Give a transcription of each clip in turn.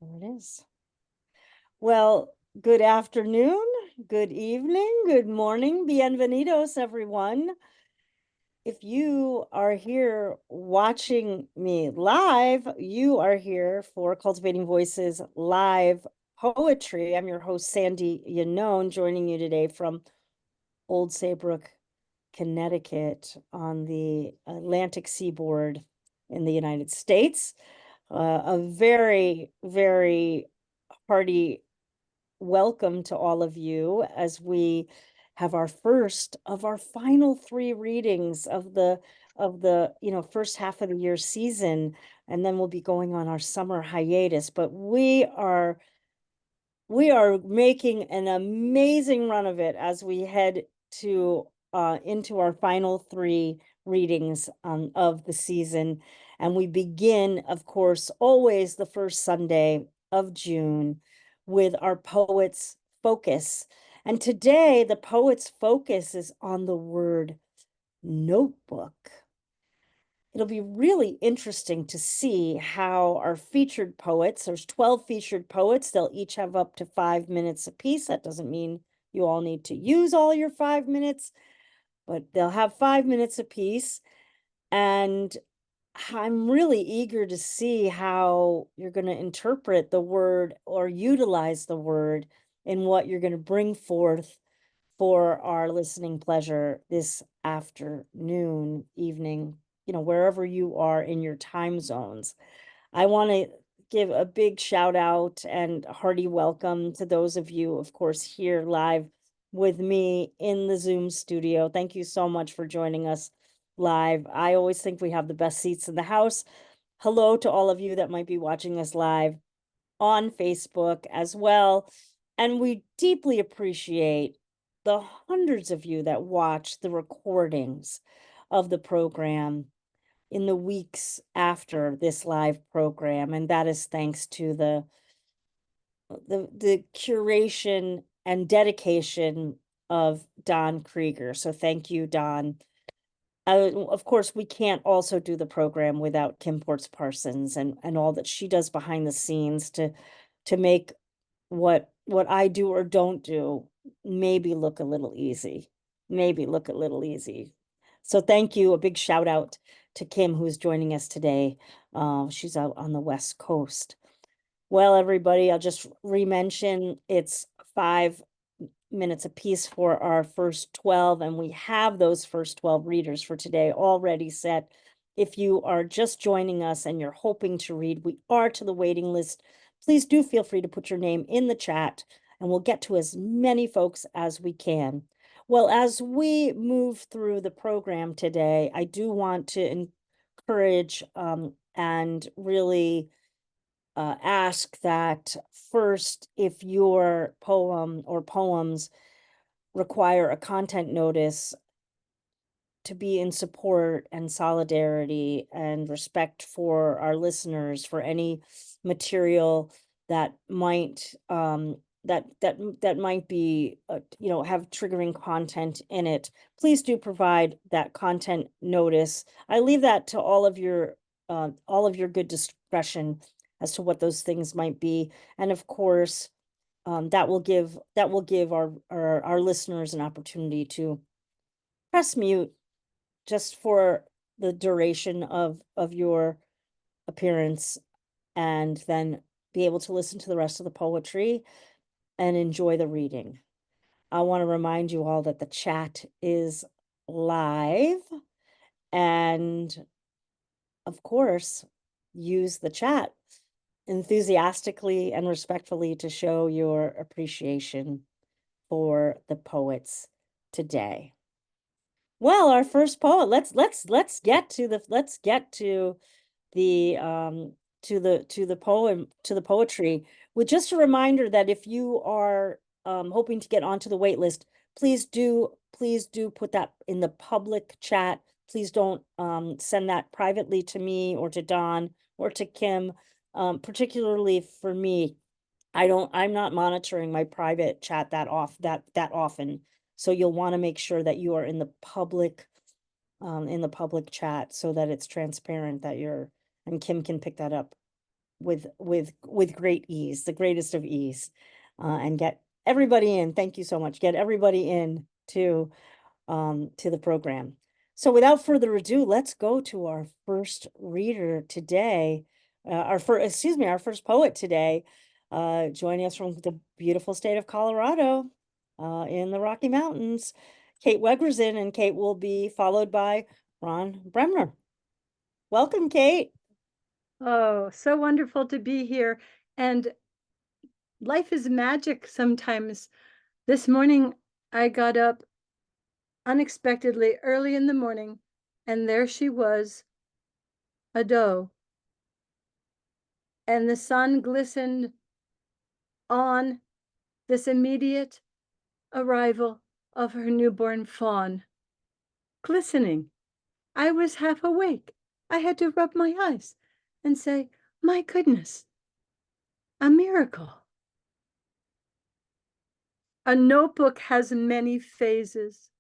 There it is. Well, good afternoon, good evening, good morning, bienvenidos, everyone. If you are here watching me live, you are here for Cultivating Voices live poetry. I'm your host, Sandy Yannone, joining you today from Old Saybrook, Connecticut, on the Atlantic seaboard in the United States. A very, very hearty welcome to all of you as we have our first of our final three readings of the first half of the year season, and then we'll be going on our summer hiatus. But we are making an amazing run of it as we head to into our final three readings of the season. And we begin, of course, always the first Sunday of June with our Poet's Focus. And today, the Poet's Focus is on the word notebook. It'll be really interesting to see how our featured poets, there's 12 featured poets, they'll each have up to 5 minutes apiece. That doesn't mean you all need to use all your 5 minutes, but they'll have 5 minutes apiece. And I'm really eager to see how you're going to interpret the word or utilize the word in what you're going to bring forth for our listening pleasure this afternoon, evening, wherever you are in your time zones. I want to give a big shout out and hearty welcome to those of you, of course, here live with me in the Zoom studio. Thank you so much for joining us live. I always think we have the best seats in the house. Hello to all of you that might be watching us live on Facebook as well. And we deeply appreciate the hundreds of you that watch the recordings of the program in the weeks after this live program. And that is thanks to the curation and dedication of Don Krieger. So thank you, Don. Of course, we can't also do the program without Kim Ports Parsons and all that she does behind the scenes to make what I do or don't do maybe look a little easy. So thank you. A big shout out to Kim, who's joining us today. She's out on the West Coast. Well, everybody, I'll just re-mention it's 5 minutes apiece for our first 12, and we have those first 12 readers for today already set. If you are just joining us and you're hoping to read, we are to the waiting list. Please do feel free to put your name in the chat, and we'll get to as many folks as we can. Well, as we move through the program today, I do want to encourage and really ask that first, if your poem or poems require a content notice, to be in support and solidarity and respect for our listeners for any material that might that might be have triggering content in it. Please do provide that content notice. I leave that to all of your good discretion as to what those things might be. And of course, that will give our listeners an opportunity to press mute just for the duration of your appearance, and then be able to listen to the rest of the poetry and enjoy the reading. I want to remind you all that the chat is live, and of course, use the chat enthusiastically and respectfully to show your appreciation for the poets today. Well, our first poet, let's get to the poetry, with just a reminder that if you are hoping to get onto the wait list, please do put that in the public chat. Please don't send that privately to me or to Don or to Kim. Particularly for me, I'm not monitoring my private chat that often. So you'll want to make sure that you are in the public chat so that it's transparent that and Kim can pick that up with great ease, the greatest of ease, and get everybody in. Thank you so much. Get everybody in to the program. So without further ado, let's go to our first reader today. Our first poet today, joining us from the beautiful state of Colorado, in the Rocky Mountains, Kate Wegrzyn, and Kate will be followed by Ron Bremner. Welcome, Kate. Oh, so wonderful to be here. And life is magic sometimes. This morning, I got up unexpectedly early in the morning, and there she was, a doe. And the sun glistened on this immediate arrival of her newborn fawn. Glistening. I was half awake. I had to rub my eyes and say, my goodness, a miracle. A notebook has many phases,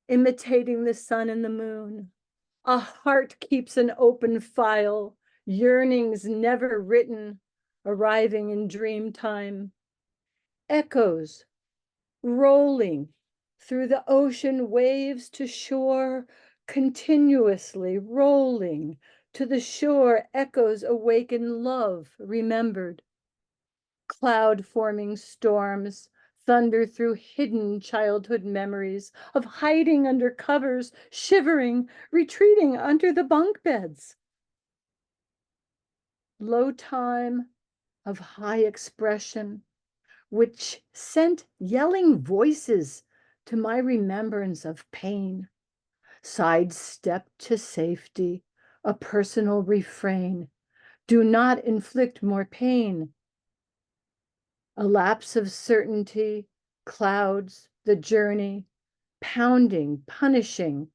imitating the sun and the moon. A heart keeps an open file, yearnings never written, arriving in dream time. Echoes rolling through the ocean waves to shore, continuously rolling to the shore. Echoes awaken love remembered. Cloud forming storms thunder through hidden childhood memories of hiding under covers, shivering, retreating under the bunk beds. Low time of high expression, which sent yelling voices to my remembrance of pain. Sidestep to safety, a personal refrain. Do not inflict more pain. A lapse of certainty, clouds, the journey, pounding, punishing.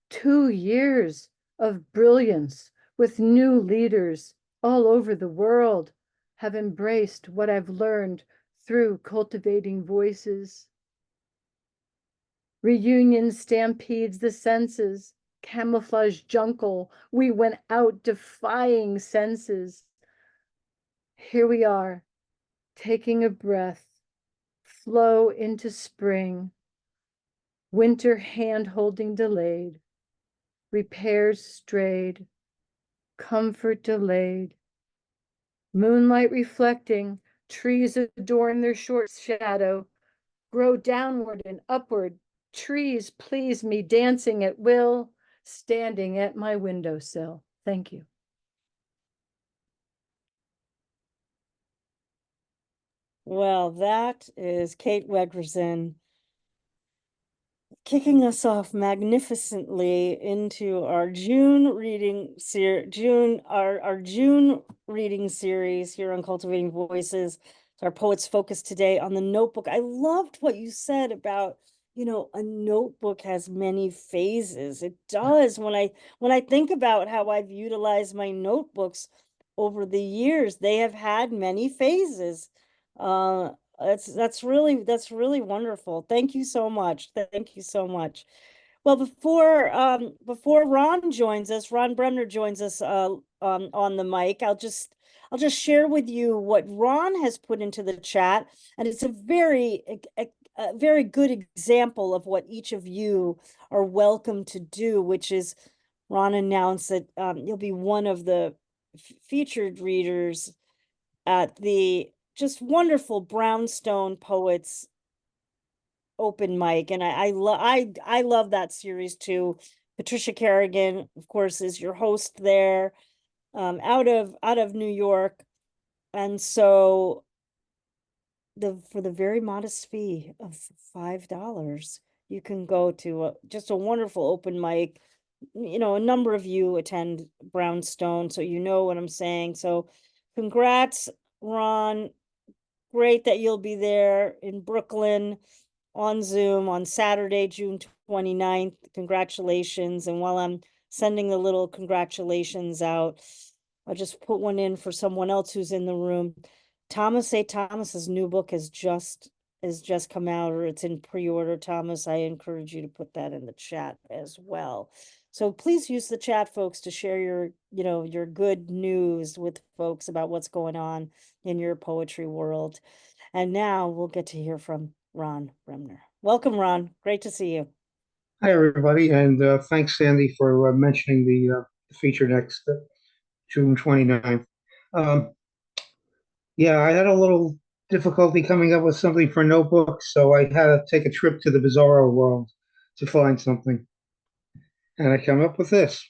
2 years of brilliance with new leaders all over the world have embraced what I've learned through cultivating voices. Reunion stampedes the senses, camouflage jungle. We went out defying senses. Here we are, taking a breath, flow into spring, winter hand-holding delayed, repairs strayed, comfort delayed, moonlight reflecting, trees adorn their short shadow, grow downward and upward, trees please me, dancing at will, standing at my windowsill. Thank you. Well, that is Kate Wegrzyn kicking us off magnificently into our June reading series here on Cultivating Voices. Our Poets Focus today on the notebook. I loved what you said about, a notebook has many phases. It does. When I think about how I've utilized my notebooks over the years, they have had many phases. That's really wonderful. Thank you so much. Thank you so much. Well, before Ron joins us, Ron Bremner joins us on the mic. I'll just share with you what Ron has put into the chat, and it's a very good example of what each of you are welcome to do, which is Ron announced that you'll be one of the featured readers at the just wonderful Brownstone Poets open mic, and I love that series too. Patricia Kerrigan, of course, is your host there, out of New York, and so for the very modest fee of $5, you can go to just a wonderful open mic. A number of you attend Brownstone, so you know what I'm saying. So, congrats, Ron. Great that you'll be there in Brooklyn on Zoom on Saturday, June 29th. Congratulations. And while I'm sending the little congratulations out, I'll just put one in for someone else who's in the room. Thomas A. Thomas's new book has just has just come out or it's in pre-order, Thomas, I encourage you to put that in the chat as well. So please use the chat, folks, to share your, your good news with folks about what's going on in your poetry world. And now we'll get to hear from Ron Bremner. Welcome, Ron. Great to see you. Hi, everybody, and thanks, Sandy, for mentioning the feature next June 29th. Yeah, I had a little difficulty coming up with something for notebooks, so I had to take a trip to the bizarro world to find something. And I come up with this.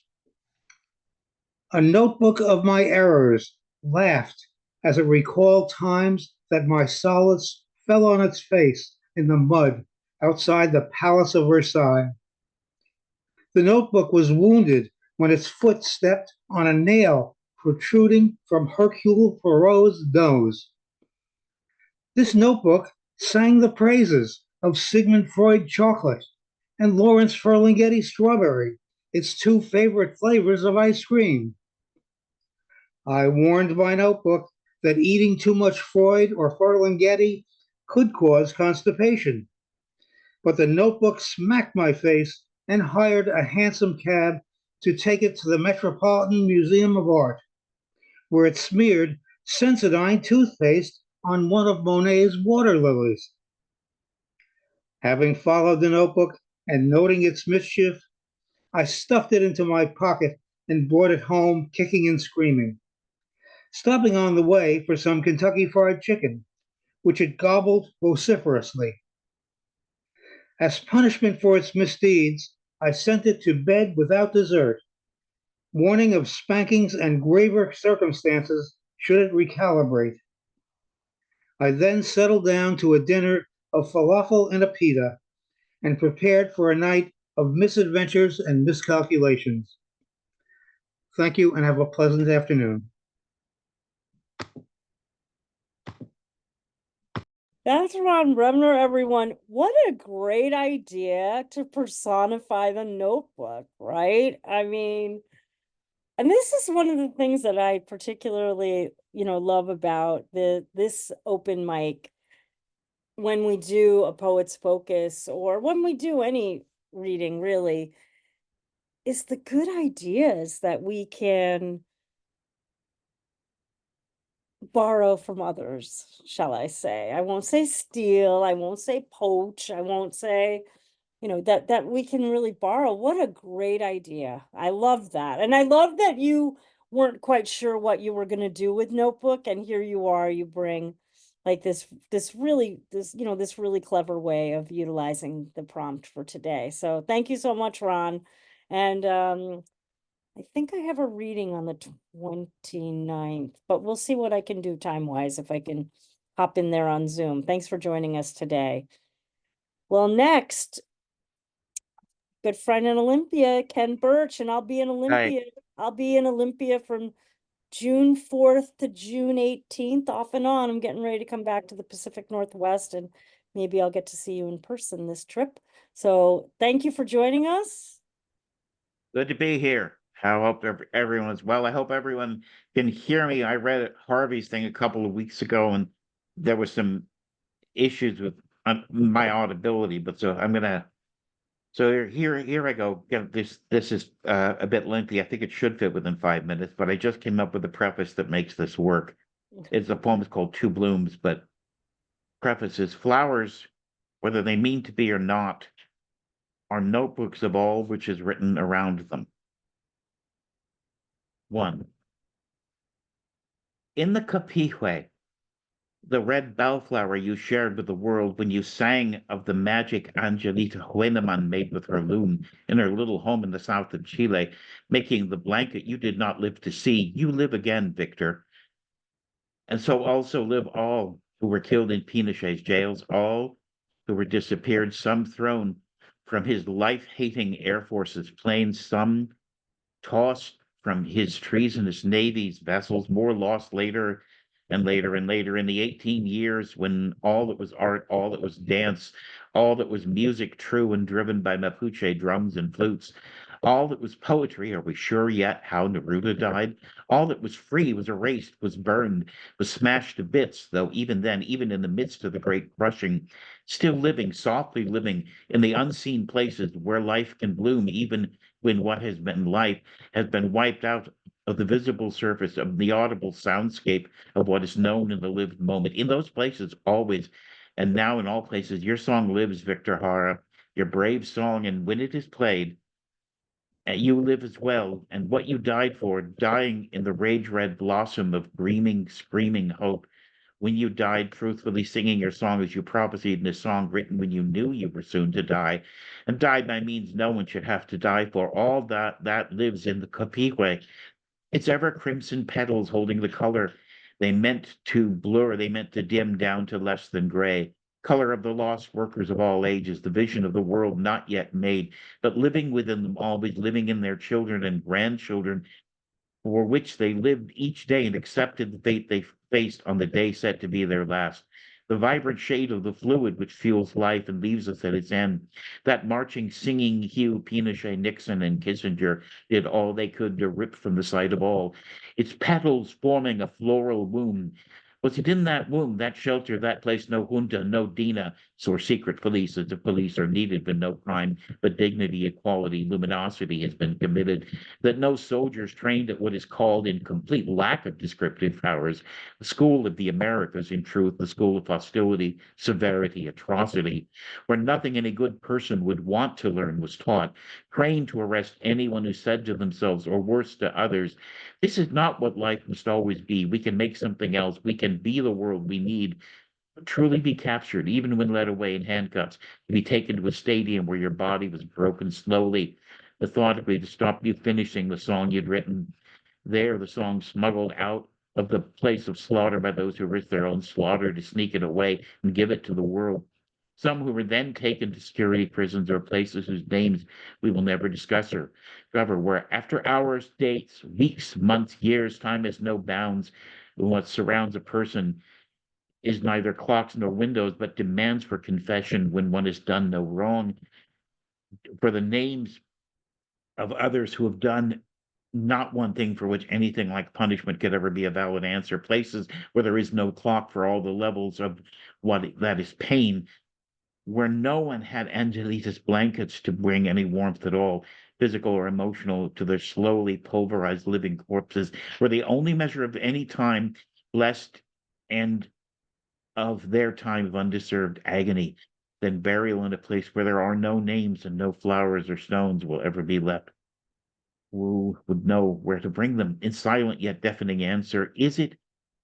A notebook of my errors laughed as it recalled times that my solace fell on its face in the mud outside the Palace of Versailles. The notebook was wounded when its foot stepped on a nail protruding from Hercule Poirot's nose. This notebook sang the praises of Sigmund Freud chocolate and Lawrence Ferlinghetti strawberry, its two favorite flavors of ice cream. I warned my notebook that eating too much Freud or Ferlinghetti could cause constipation. But the notebook smacked my face and hired a hansom cab to take it to the Metropolitan Museum of Art, where it smeared Sensodyne toothpaste on one of Monet's water lilies. Having followed the notebook and noting its mischief, I stuffed it into my pocket and brought it home kicking and screaming, stopping on the way for some Kentucky Fried Chicken, which it gobbled vociferously. As punishment for its misdeeds, I sent it to bed without dessert, warning of spankings and graver circumstances should it recalibrate. I then settled down to a dinner of falafel and a pita and prepared for a night of misadventures and miscalculations. Thank you and have a pleasant afternoon. That's Ron Bremner, everyone. What a great idea to personify the notebook, right? I mean, and this is one of the things that I particularly, love about this open mic when we do a Poet's Focus or when we do any reading, really, is the good ideas that we can borrow from others, shall I say. I won't say steal, I won't say poach, I won't say, that we can really borrow. What a great idea. I love that. And I love that you weren't quite sure what you were going to do with notebook, and here you are, you bring like this really clever way of utilizing the prompt for today. So thank you so much, Ron. And I think I have a reading on the 29th, but we'll see what I can do time-wise if I can hop in there on Zoom. Thanks for joining us today. Well, next, good friend in Olympia, Ken Burch, and I'll be in Olympia. Hi. I'll be in Olympia from June 4th to June 18th, off and on. I'm getting ready to come back to the Pacific Northwest, and maybe I'll get to see you in person this trip. So thank you for joining us. Good to be here. I hope everyone's well. I hope everyone can hear me. I read Harvey's thing a couple of weeks ago, and there was some issues with my audibility. But so I'm gonna. So here I go. Yeah, this is a bit lengthy. I think it should fit within 5 minutes. But I just came up with a preface that makes this work. It's a poem called Two Blooms, but preface is flowers, whether they mean to be or not, are notebooks of all which is written around them. 1. In the Capiche, the red bellflower you shared with the world when you sang of the magic Angelita Hueneman made with her loom in her little home in the south of Chile, making the blanket you did not live to see, you live again, Victor. And so also live all who were killed in Pinochet's jails, all who were disappeared, some thrown from his life-hating Air Force's planes, some tossed from his treasonous Navy's vessels, more lost later and later and later in the 18 years when all that was art, all that was dance, all that was music true and driven by Mapuche drums and flutes, All that was poetry, are we sure yet how Neruda died? All that was free was erased, was burned, was smashed to bits, though even then, even in the midst of the great crushing, still living, softly living in the unseen places where life can bloom, even when what has been life has been wiped out of the visible surface of the audible soundscape of what is known in the lived moment. In those places, always, and now in all places, your song lives, Victor Hara, your brave song, and when it is played, you live as well, and what you died for, dying in the rage-red blossom of dreaming, screaming hope. When you died, truthfully singing your song as you prophesied in a song written when you knew you were soon to die, and died by means no one should have to die for. All that lives in the Capique. Its ever crimson petals holding the color they meant to blur, they meant to dim down to less than gray. Color of the lost workers of all ages, the vision of the world not yet made, but living within them always, living in their children and grandchildren, for which they lived each day and accepted the fate they faced on the day set to be their last. The vibrant shade of the fluid which fuels life and leaves us at its end. That marching, singing hue, Pinochet, Nixon, and Kissinger did all they could to rip from the sight of all. Its petals forming a floral womb. Was it in that womb, that shelter, that place, no junta, no Dina, or secret police, as if police are needed, but no crime, but dignity, equality, luminosity has been committed, that no soldiers trained at what is called, in complete lack of descriptive powers, the school of the Americas, in truth, the school of hostility, severity, atrocity, where nothing any good person would want to learn was taught, trained to arrest anyone who said to themselves, or worse to others, this is not what life must always be. We can make something else. We can be the world we need, truly be captured, even when led away in handcuffs, to be taken to a stadium where your body was broken slowly, methodically, to stop you finishing the song you'd written. There, the song smuggled out of the place of slaughter by those who risked their own slaughter to sneak it away and give it to the world. Some who were then taken to security prisons or places whose names we will never discuss or cover, where after hours, dates, weeks, months, years, time has no bounds. What surrounds a person is neither clocks nor windows, but demands for confession when one has done no wrong, for the names of others who have done not one thing for which anything like punishment could ever be a valid answer, places where there is no clock for all the levels of that is pain, where no one had Angelita's blankets to bring any warmth at all, physical or emotional, to their slowly pulverized living corpses, where the only measure of any time blessed and of their time of undeserved agony, than burial in a place where there are no names and no flowers or stones will ever be left. Who would know where to bring them? In silent yet deafening answer, is it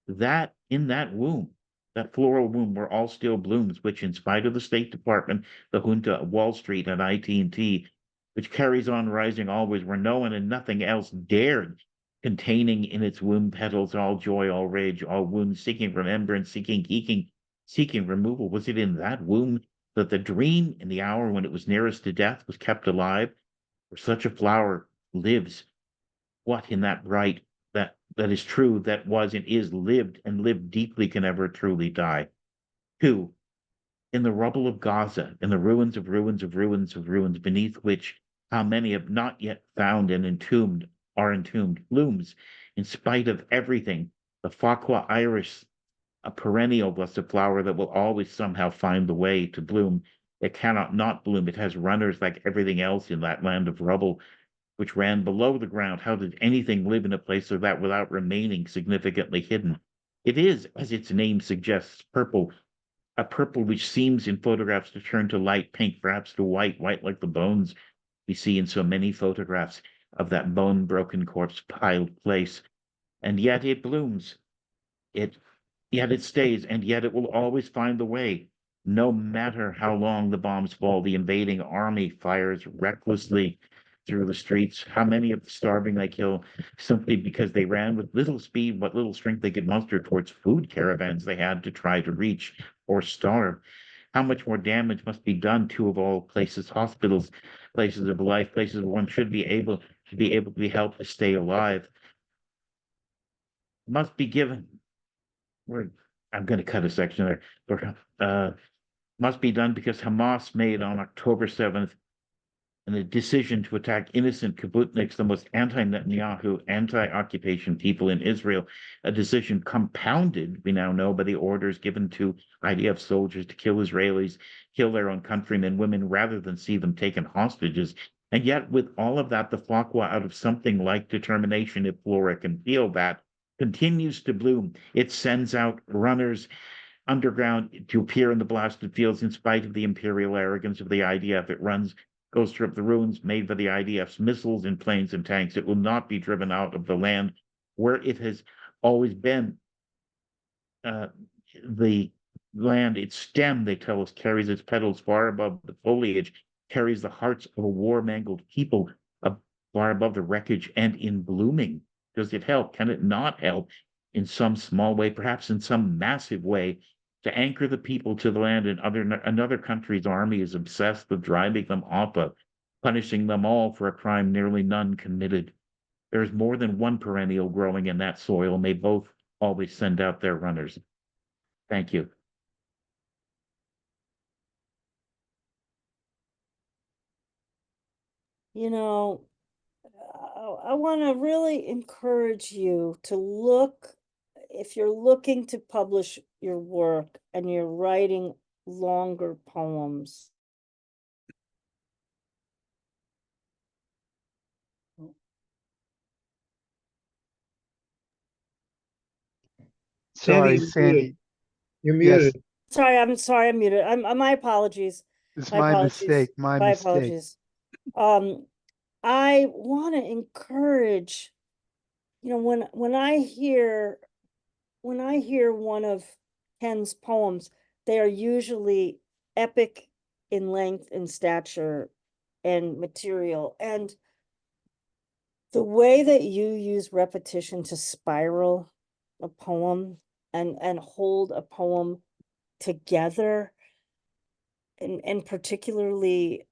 that in that womb, that floral womb where all still blooms, which, in spite of the State Department, the junta, Wall Street, and IT&T, which carries on rising always, where no one and nothing else dared, containing in its womb petals all joy, all rage, all wounds, seeking remembrance, seeking removal? Was it in that womb that the dream, in the hour when it was nearest to death, was kept alive? Where such a flower lives, what in that bright, that is true, that was and is lived and lived deeply, can ever truly die? Who, in the rubble of Gaza, in the ruins of ruins of ruins of ruins, beneath which how many have not yet found and entombed are entombed, blooms, in spite of everything, the Fakwa iris, a perennial blessed flower that will always somehow find the way to bloom. It cannot not bloom. It has runners like everything else in that land of rubble, which ran below the ground. How did anything live in a place like that without remaining significantly hidden? It is, as its name suggests, purple, a purple which seems in photographs to turn to light pink, perhaps to white, white like the bones we see in so many photographs of that bone-broken corpse piled place. And yet it blooms. It Yet it stays, and yet it will always find the way. No matter how long the bombs fall, the invading army fires recklessly through the streets. How many of the starving they kill simply because they ran with little speed, what little strength they could muster towards food caravans they had to try to reach or starve. How much more damage must be done to, of all places, hospitals, places of life, places where one should be able to be helped to stay alive. Must be given. I'm going to cut a section there. Must be done because Hamas made on October 7th and the decision to attack innocent kibbutniks, the most anti-Netanyahu, anti-occupation people in Israel, a decision compounded, we now know, by the orders given to IDF soldiers to kill Israelis, kill their own countrymen, women, rather than see them taken hostages. And yet, with all of that, the Fakwa, out of something like determination, if Flora can feel that, continues to bloom. It sends out runners underground to appear in the blasted fields in spite of the imperial arrogance of the IDF. It goes through the ruins made by the IDF's missiles and planes and tanks. It will not be driven out of the land where it has always been. The land, its stem, they tell us, carries its petals far above the foliage, carries the hearts of a war-mangled people far above the wreckage and in blooming. Does it help? Can it not help in some small way, perhaps in some massive way, to anchor the people to the land? And another country's army is obsessed with driving them off of, punishing them all for a crime nearly none committed. There's more than one perennial growing in that soil. May both always send out their runners. Thank you. You know, I want to really encourage you to look, if you're looking to publish your work and you're writing longer poems. Sorry, you're Sandy. muted. You're Yes, muted. Sorry, I'm muted. My apologies. it's My my apologies. mistake. My My mistake. apologies. I want to encourage, you know, when I hear one of Ken's poems, they are usually epic in length and stature and material. And the way that you use repetition to spiral a poem and hold a poem together, and particularly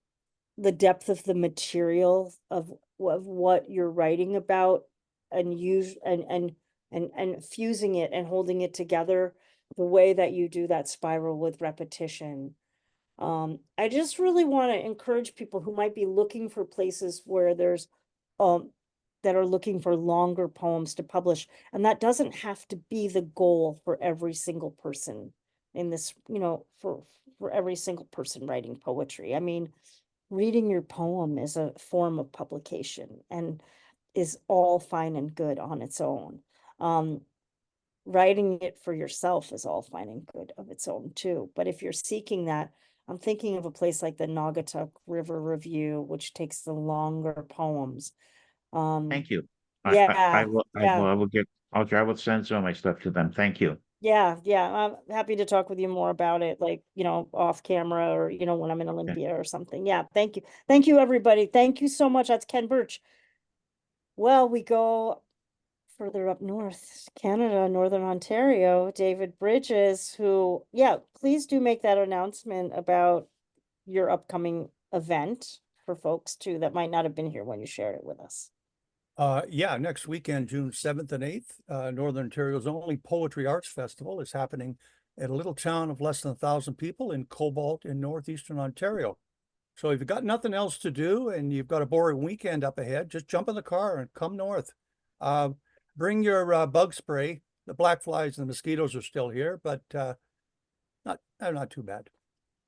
the depth of the material of what you're writing about, and use and fusing it and holding it together the way that you do that spiral with repetition. I just really want to encourage people who might be looking for places where there's that are looking for longer poems to publish, and that doesn't have to be the goal for every single person in this, you know, for every single person writing poetry. I mean, reading your poem is a form of publication and is all fine and good on its own. Writing it for yourself is all fine and good of its own too. But if you're seeking that, I'm thinking of a place like the Naugatuck River Review, which takes the longer poems. Thank you. Yeah, I will send some of my stuff to them. Thank you. yeah. I'm happy to talk with you more about it, like, you know, off camera, or, you know, when I'm in Olympia or something. Yeah, thank you. Thank you, everybody. Thank you so much. That's Ken Burch. Well, we go further up north, Canada, Northern Ontario, David Brydges, who, yeah, please do make that announcement about your upcoming event for folks too that might not have been here when you shared it with us. Yeah, next weekend, June 7th and 8th, Northern Ontario's only Poetry Arts Festival is happening at a little town of less than 1,000 people in Cobalt in northeastern Ontario. So if you've got nothing else to do and you've got a boring weekend up ahead, just jump in the car and come north. Bring your bug spray. The black flies and the mosquitoes are still here, but not too bad.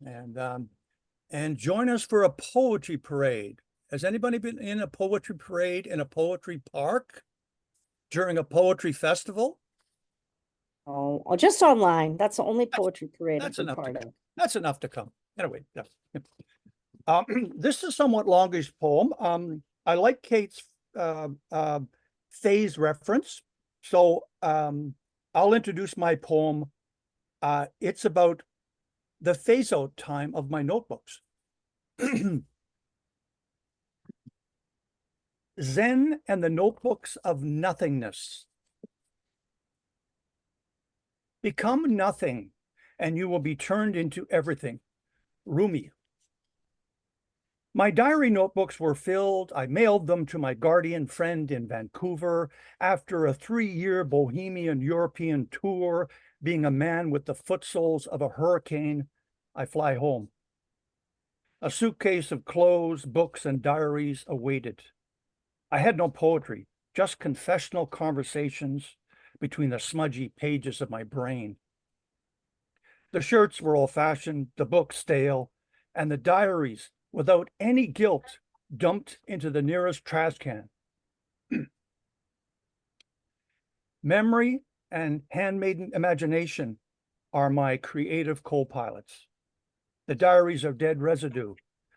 And join us for a poetry parade. Has anybody been in a poetry parade in a poetry park during a poetry festival? Oh, just online. That's the only poetry parade That's I've been enough part to of. That's enough to come. Anyway, this is a somewhat longish poem. I like Kate's phase reference, so I'll introduce my poem. It's about the phase out time of my notebooks. Zen and the notebooks of nothingness. Become nothing, and you will be turned into everything. Rumi. My diary notebooks were filled. I mailed them to my guardian friend in Vancouver after a 3-year Bohemian European tour. Being a man with the footsoles of a hurricane, I fly home. A suitcase of clothes, books, and diaries awaited. I had no poetry, just confessional conversations between the smudgy pages of my brain. The shirts were old-fashioned, the books stale, and the diaries, without any guilt, dumped into the nearest trash can. Memory and handmaiden imagination are my creative co-pilots. The diaries are dead residue,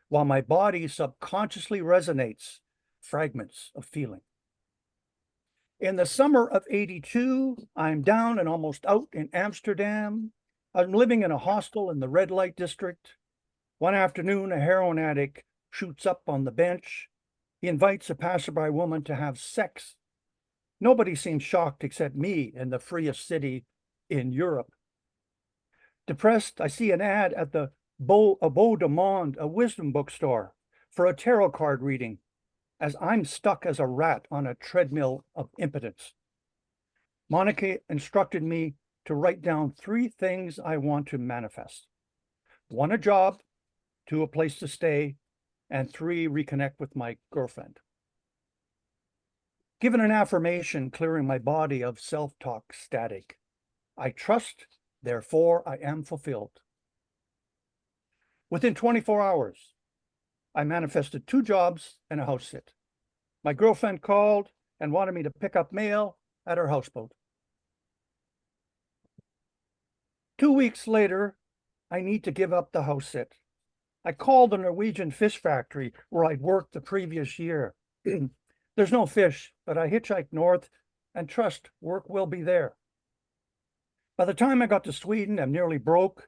while my body subconsciously resonates fragments of feeling. In the summer of '82, I'm down and almost out in Amsterdam. I'm living in a hostel in the red light district. One afternoon, a heroin addict shoots up on the bench. He invites a passerby woman to have sex. Nobody seems shocked except me in the freest city in Europe. Depressed, I see an ad at the Beau de Monde, a wisdom bookstore, for a tarot card reading, as I'm stuck as a rat on a treadmill of impotence. Monica instructed me to write down 3 things I want to manifest. 1, a job, 2, a place to stay, and 3, reconnect with my girlfriend. Given an affirmation clearing my body of self-talk static. I trust, therefore I am fulfilled. Within 24 hours, I manifested 2 jobs and a house sit. My girlfriend called and wanted me to pick up mail at her houseboat. 2 weeks later, I need to give up the house sit. I called the Norwegian fish factory where I'd worked the previous year. There's no fish, but I hitchhiked north and trust work will be there. By the time I got to Sweden, I'm nearly broke.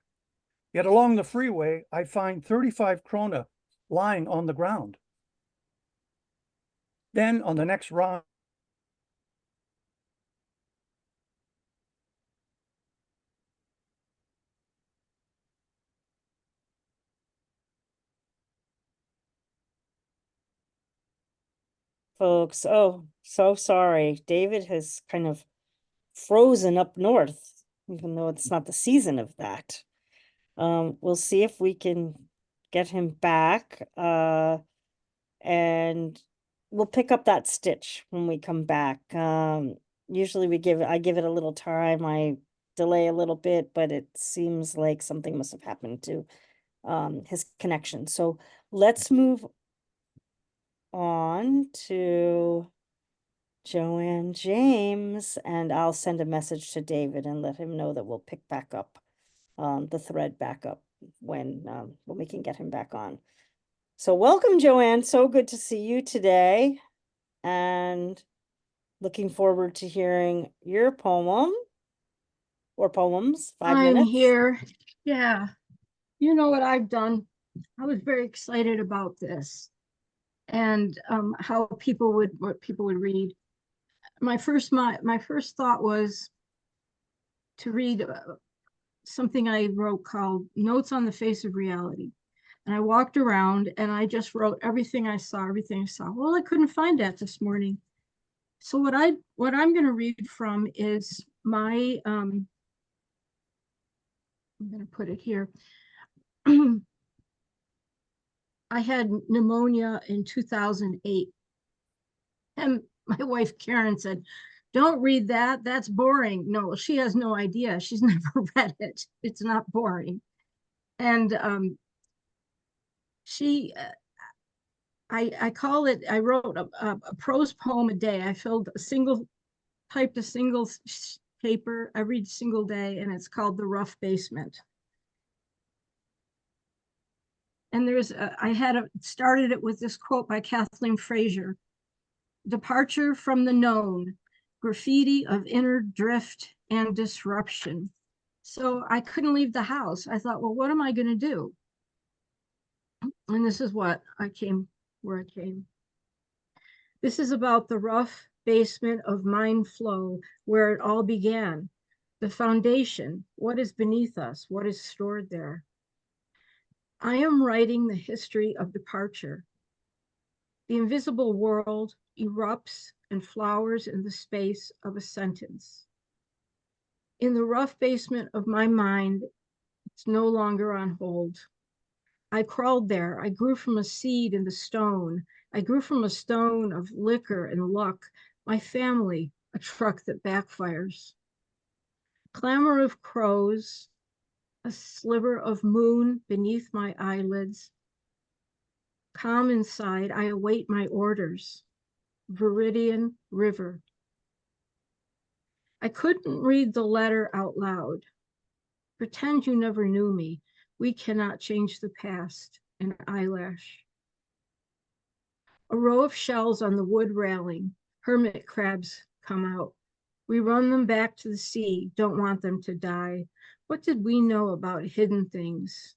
Yet along the freeway, I find 35 krona lying on the ground. Then on the next round, Folks, oh, so sorry. David has kind of frozen up north, even though it's not the season of that. We'll see if we can get him back, and we'll pick up that stitch when we come back. Usually I give it a little time. I delay a little bit, but it seems like something must have happened to his connection. So let's move on to Joanne James, and I'll send a message to David and let him know that we'll pick back up the thread back up when we can get him back on. So welcome, Joanne. So good to see you today, and looking forward to hearing your poem or poems. 5 minutes. I'm here. Yeah. You know what I've done? I was very excited about this and what people would read. My first thought was to read something I wrote called Notes on the Face of Reality. And I walked around and I just wrote everything I saw. Well, I couldn't find that this morning. So what I'm going to read from is my, I'm going to put it here. I had pneumonia in 2008. And my wife, Karen, said, don't read that. That's boring. No, she has no idea. She's never read it. It's not boring. And I call it, I wrote a prose poem a day. I typed a single paper every single day, and it's called The Rough Basement. And started it with this quote by Kathleen Fraser: departure from the known, graffiti of inner drift and disruption. So I couldn't leave the house. I thought, well, what am I going to do? And this is where I came. This is about the rough basement of mind flow, where it all began. The foundation, what is beneath us, what is stored there. I am writing the history of departure. The invisible world erupts and flowers in the space of a sentence. In the rough basement of my mind, it's no longer on hold. I crawled there. I grew from a seed in the stone. I grew from a stone of liquor and luck. My family, a truck that backfires. Clamor of crows, a sliver of moon beneath my eyelids. Calm inside, I await my orders. Viridian River. I couldn't read the letter out loud. Pretend you never knew me. We cannot change the past. An eyelash. A row of shells on the wood railing. Hermit crabs come out. We run them back to the sea. Don't want them to die. What did we know about hidden things?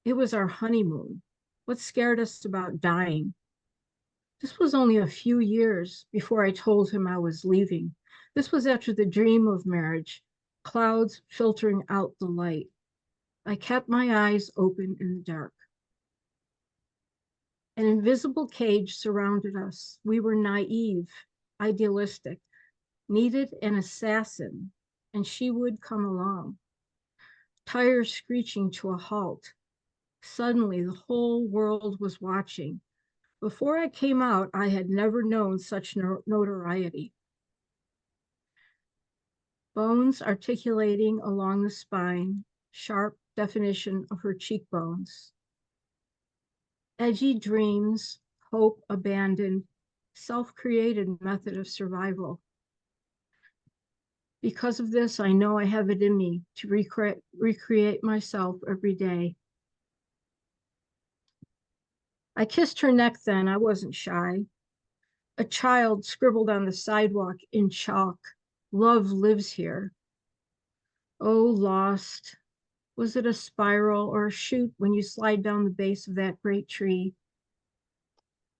It was our honeymoon. What scared us about dying? This was only a few years before I told him I was leaving. This was after the dream of marriage, clouds filtering out the light. I kept my eyes open in the dark. An invisible cage surrounded us. We were naive, idealistic, needed an assassin, and she would come along. Tires screeching to a halt. Suddenly, the whole world was watching. Before I came out, I had never known such notoriety. Bones articulating along the spine, sharp definition of her cheekbones. Edgy dreams, hope abandoned, self-created method of survival. Because of this, I know I have it in me to recreate myself every day. I kissed her neck then. I wasn't shy. A child scribbled on the sidewalk in chalk. Love lives here. Oh, lost. Was it a spiral or a chute when you slide down the base of that great tree?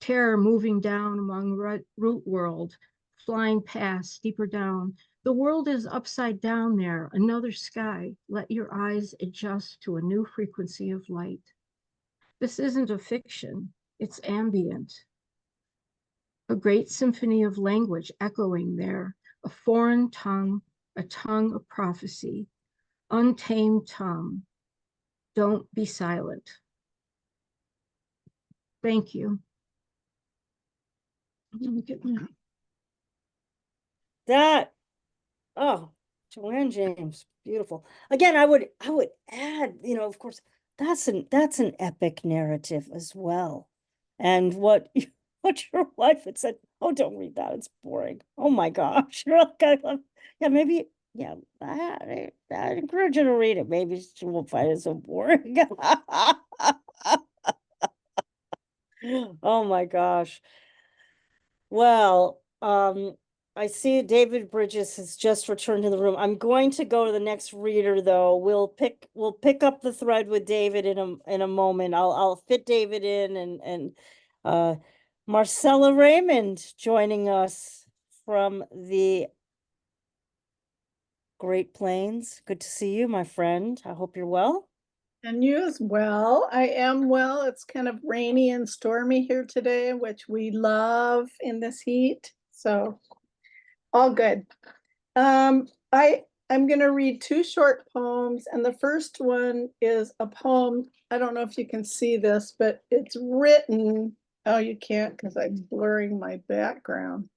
Terror moving down among root world, flying past, deeper down. The world is upside down there, another sky. Let your eyes adjust to a new frequency of light. This isn't a fiction, it's ambient. A great symphony of language echoing there, a foreign tongue, a tongue of prophecy, untamed tongue. Don't be silent. Thank you. Let me get my... That, oh, Joanne James, beautiful. Again, I would add, you know, of course, that's an epic narrative as well. And what your wife had said, oh, don't read that, it's boring. Oh my gosh. You're like, yeah, maybe, yeah, I encourage you to read it. Maybe she won't find it so boring. Oh my gosh. Well, I see David Brydges has just returned to the room. I'm going to go to the next reader though. We'll pick up the thread with David in a moment. I'll fit David in and Marcella Remund joining us from the Great Plains. Good to see you, my friend. I hope you're well. And you as well. I am well. It's kind of rainy and stormy here today, which we love in this heat. So all good. I'm going to read two short poems. And the first one is a poem. I don't know if you can see this, but it's written. Oh, you can't because I'm blurring my background.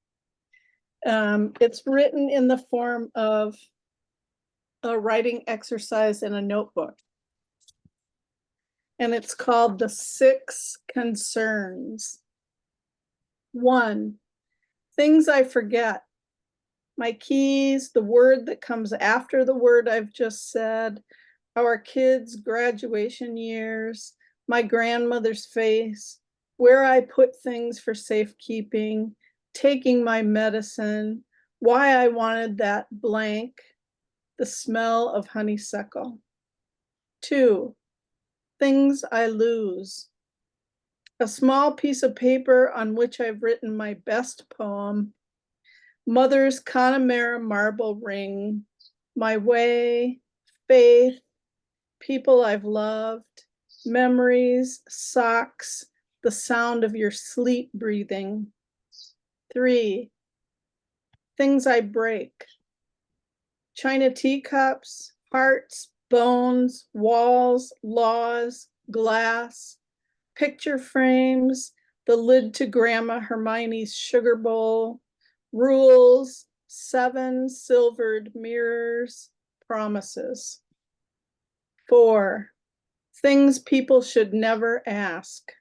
It's written in the form of a writing exercise in a notebook. And it's called The 6 Concerns. 1, things I forget. My keys, the word that comes after the word I've just said, our kids' graduation years, my grandmother's face, where I put things for safekeeping, taking my medicine, why I wanted that blank, the smell of honeysuckle. 2, things I lose. A small piece of paper on which I've written my best poem, Mother's Connemara marble ring, my way, faith, people I've loved, memories, socks, the sound of your sleep breathing. 3, things I break. China teacups, hearts, bones, walls, laws, glass, picture frames, the lid to Grandma Hermione's sugar bowl, rules, 7 silvered mirrors, promises. 4, things people should never ask.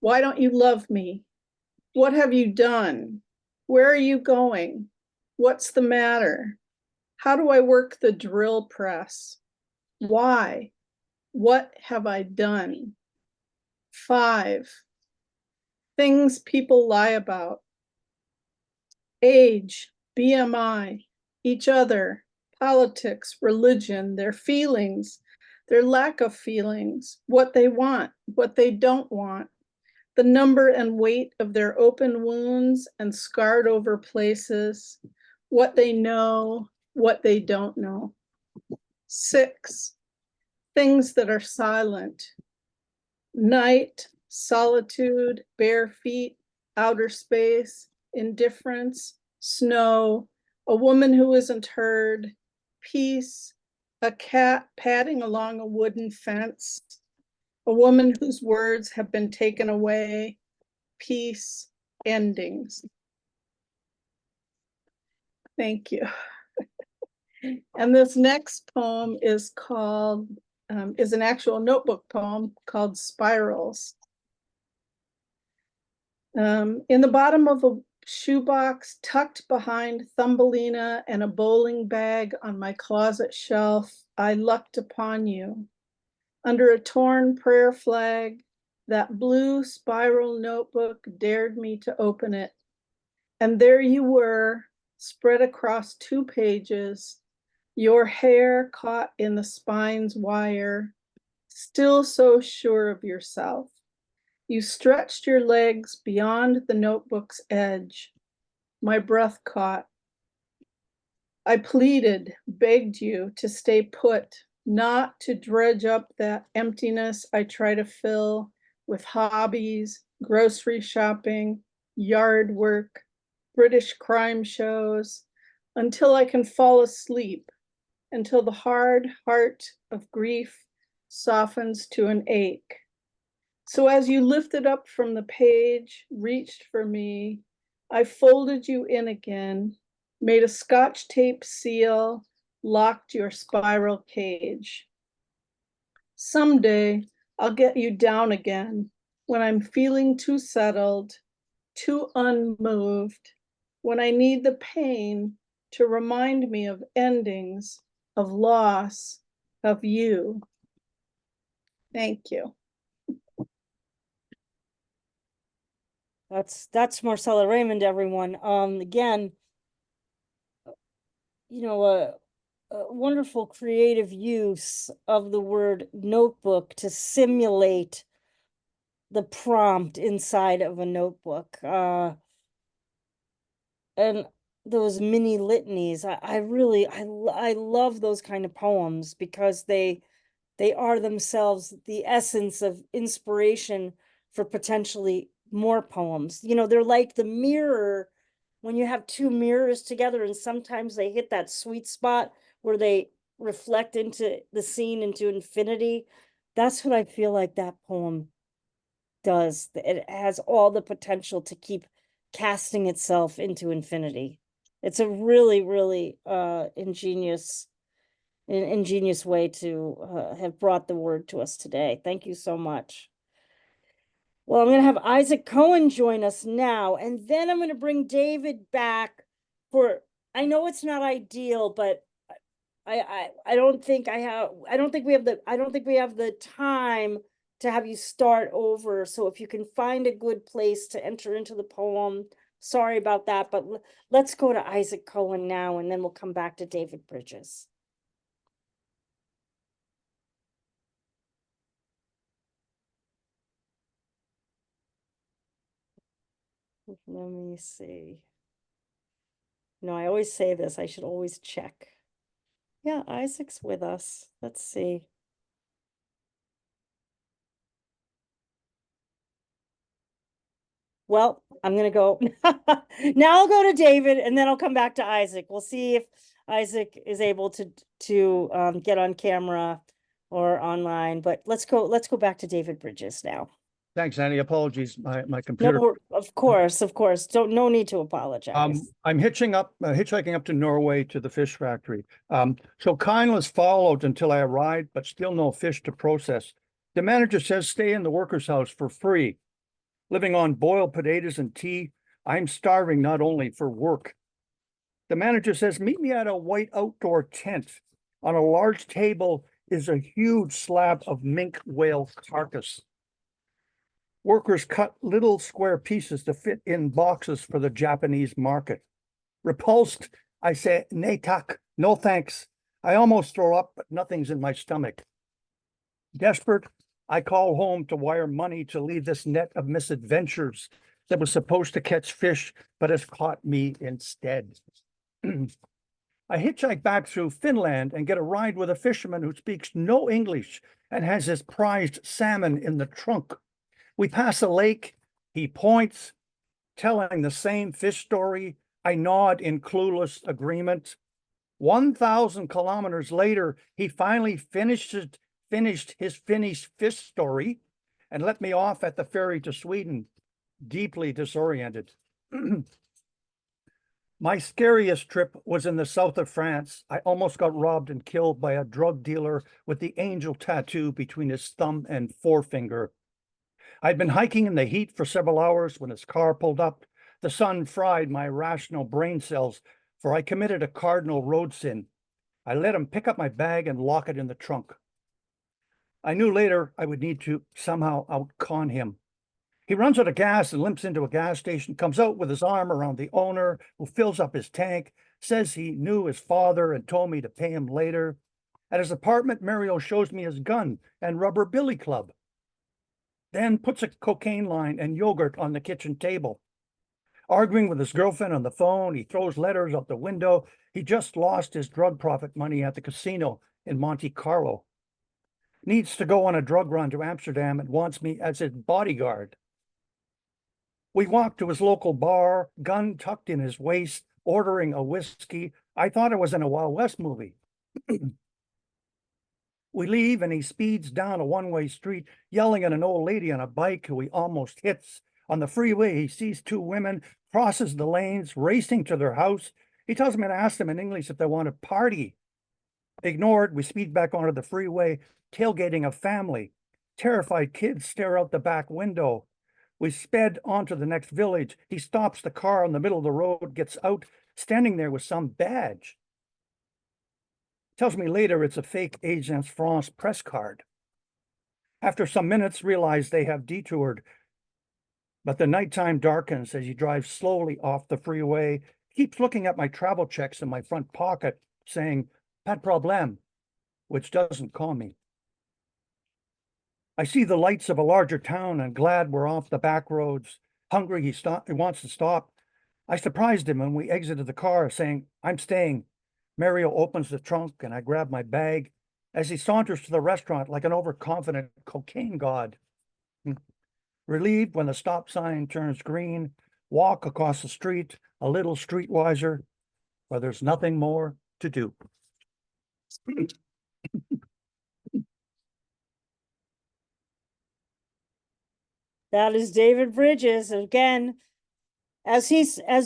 Why don't you love me? What have you done? Where are you going? What's the matter? How do I work the drill press? Why? What have I done? 5, things people lie about. Age, BMI, each other, politics, religion, their feelings, their lack of feelings, what they want, what they don't want, the number and weight of their open wounds and scarred over places, what they know, what they don't know. 6, things that are silent. Night, solitude, bare feet, outer space, indifference, snow, a woman who isn't heard, peace, a cat padding along a wooden fence, a woman whose words have been taken away, peace, endings. Thank you. And this next poem is called, is an actual notebook poem called Spirals. In the bottom of a shoebox tucked behind Thumbelina and a bowling bag on my closet shelf, I lucked upon you. Under a torn prayer flag, that blue spiral notebook dared me to open it. And there you were, spread across 2 pages, your hair caught in the spine's wire, still so sure of yourself. You stretched your legs beyond the notebook's edge. My breath caught. I pleaded, begged you to stay put, not to dredge up that emptiness I try to fill with hobbies, grocery shopping, yard work, British crime shows, until I can fall asleep, until the hard heart of grief softens to an ache. So as you lifted up from the page, reached for me, I folded you in again, made a Scotch tape seal, locked your spiral cage. Someday I'll get you down again when I'm feeling too settled, too unmoved, when I need the pain to remind me of endings, of loss, of you. Thank you. That's Marcella Remund, everyone. Again, you know, a wonderful creative use of the word notebook to simulate the prompt inside of a notebook. And those mini litanies, I love those kind of poems because they are themselves the essence of inspiration for potentially more poems. You know, they're like the mirror when you have 2 mirrors together and sometimes they hit that sweet spot where they reflect into the scene into infinity. That's what I feel like that poem does. It has all the potential to keep casting itself into infinity. It's a really, really ingenious way to have brought the word to us today. Thank you so much. Well, I'm going to have Isaac Cohen join us now, and then I'm going to bring David back for, I know it's not ideal, but I don't think we have the time to have you start over. So if you can find a good place to enter into the poem, sorry about that, but let's go to Isaac Cohen now, and then we'll come back to David Brydges. Let me see. No, I always say this. I should always check. Yeah, Isaac's with us. Let's see. Well, I'm going to go. Now I'll go to David and then I'll come back to Isaac. We'll see if Isaac is able to get on camera or online, but let's go back to David Brydges now. Thanks, Annie. Apologies. My computer. No, of course. No need to apologize. I'm hitchhiking up to Norway to the fish factory. So kindness followed until I arrived, but still no fish to process. The manager says stay in the workers' house for free. Living on boiled potatoes and tea, I'm starving not only for work. The manager says meet me at a white outdoor tent. On a large table is a huge slab of mink whale carcass. Workers cut little square pieces to fit in boxes for the Japanese market. Repulsed, I say, "Nee tak, no thanks." I almost throw up, but nothing's in my stomach. Desperate, I call home to wire money to leave this net of misadventures that was supposed to catch fish, but has caught me instead. I hitchhike back through Finland and get a ride with a fisherman who speaks no English and has his prized salmon in the trunk. We pass a lake. He points, telling the same fish story. I nod in clueless agreement. 1,000 kilometers later, he finally finished his Finnish fish story and let me off at the ferry to Sweden, deeply disoriented. My scariest trip was in the south of France. I almost got robbed and killed by a drug dealer with the angel tattoo between his thumb and forefinger. I'd been hiking in the heat for several hours when his car pulled up. The sun fried my rational brain cells, for I committed a cardinal road sin. I let him pick up my bag and lock it in the trunk. I knew later I would need to somehow out-con him. He runs out of gas and limps into a gas station, comes out with his arm around the owner, who fills up his tank, says he knew his father and told me to pay him later. At his apartment, Mario shows me his gun and rubber billy club, then puts a cocaine line and yogurt on the kitchen table. Arguing with his girlfriend on the phone, he throws letters out the window. He just lost his drug profit money at the casino in Monte Carlo. Needs to go on a drug run to Amsterdam and wants me as his bodyguard. We walk to his local bar, gun tucked in his waist, ordering a whiskey. I thought it was in a Wild West movie. We leave and he speeds down a one-way street, yelling at an old lady on a bike who he almost hits. On the freeway, he sees two women, crosses the lanes, racing to their house. He tells me to ask them in English if they want to party. Ignored, we speed back onto the freeway, tailgating a family. Terrified kids stare out the back window. We sped onto the next village. He stops the car in the middle of the road, gets out, standing there with some badge. Tells me later it's a fake Agence France press card. After some minutes, realize they have detoured. But the nighttime darkens as he drives slowly off the freeway, keeps looking at my travel checks in my front pocket, saying, "Pas de problème," which doesn't call me. I see the lights of a larger town and glad we're off the back roads. Hungry, he wants to stop. I surprised him when we exited the car, saying, "I'm staying." Mario opens the trunk and I grab my bag as he saunters to the restaurant like an overconfident cocaine god. Relieved when the stop sign turns green, walk across the street, a little streetwiser, where there's nothing more to do. That is David Brydges. Again, as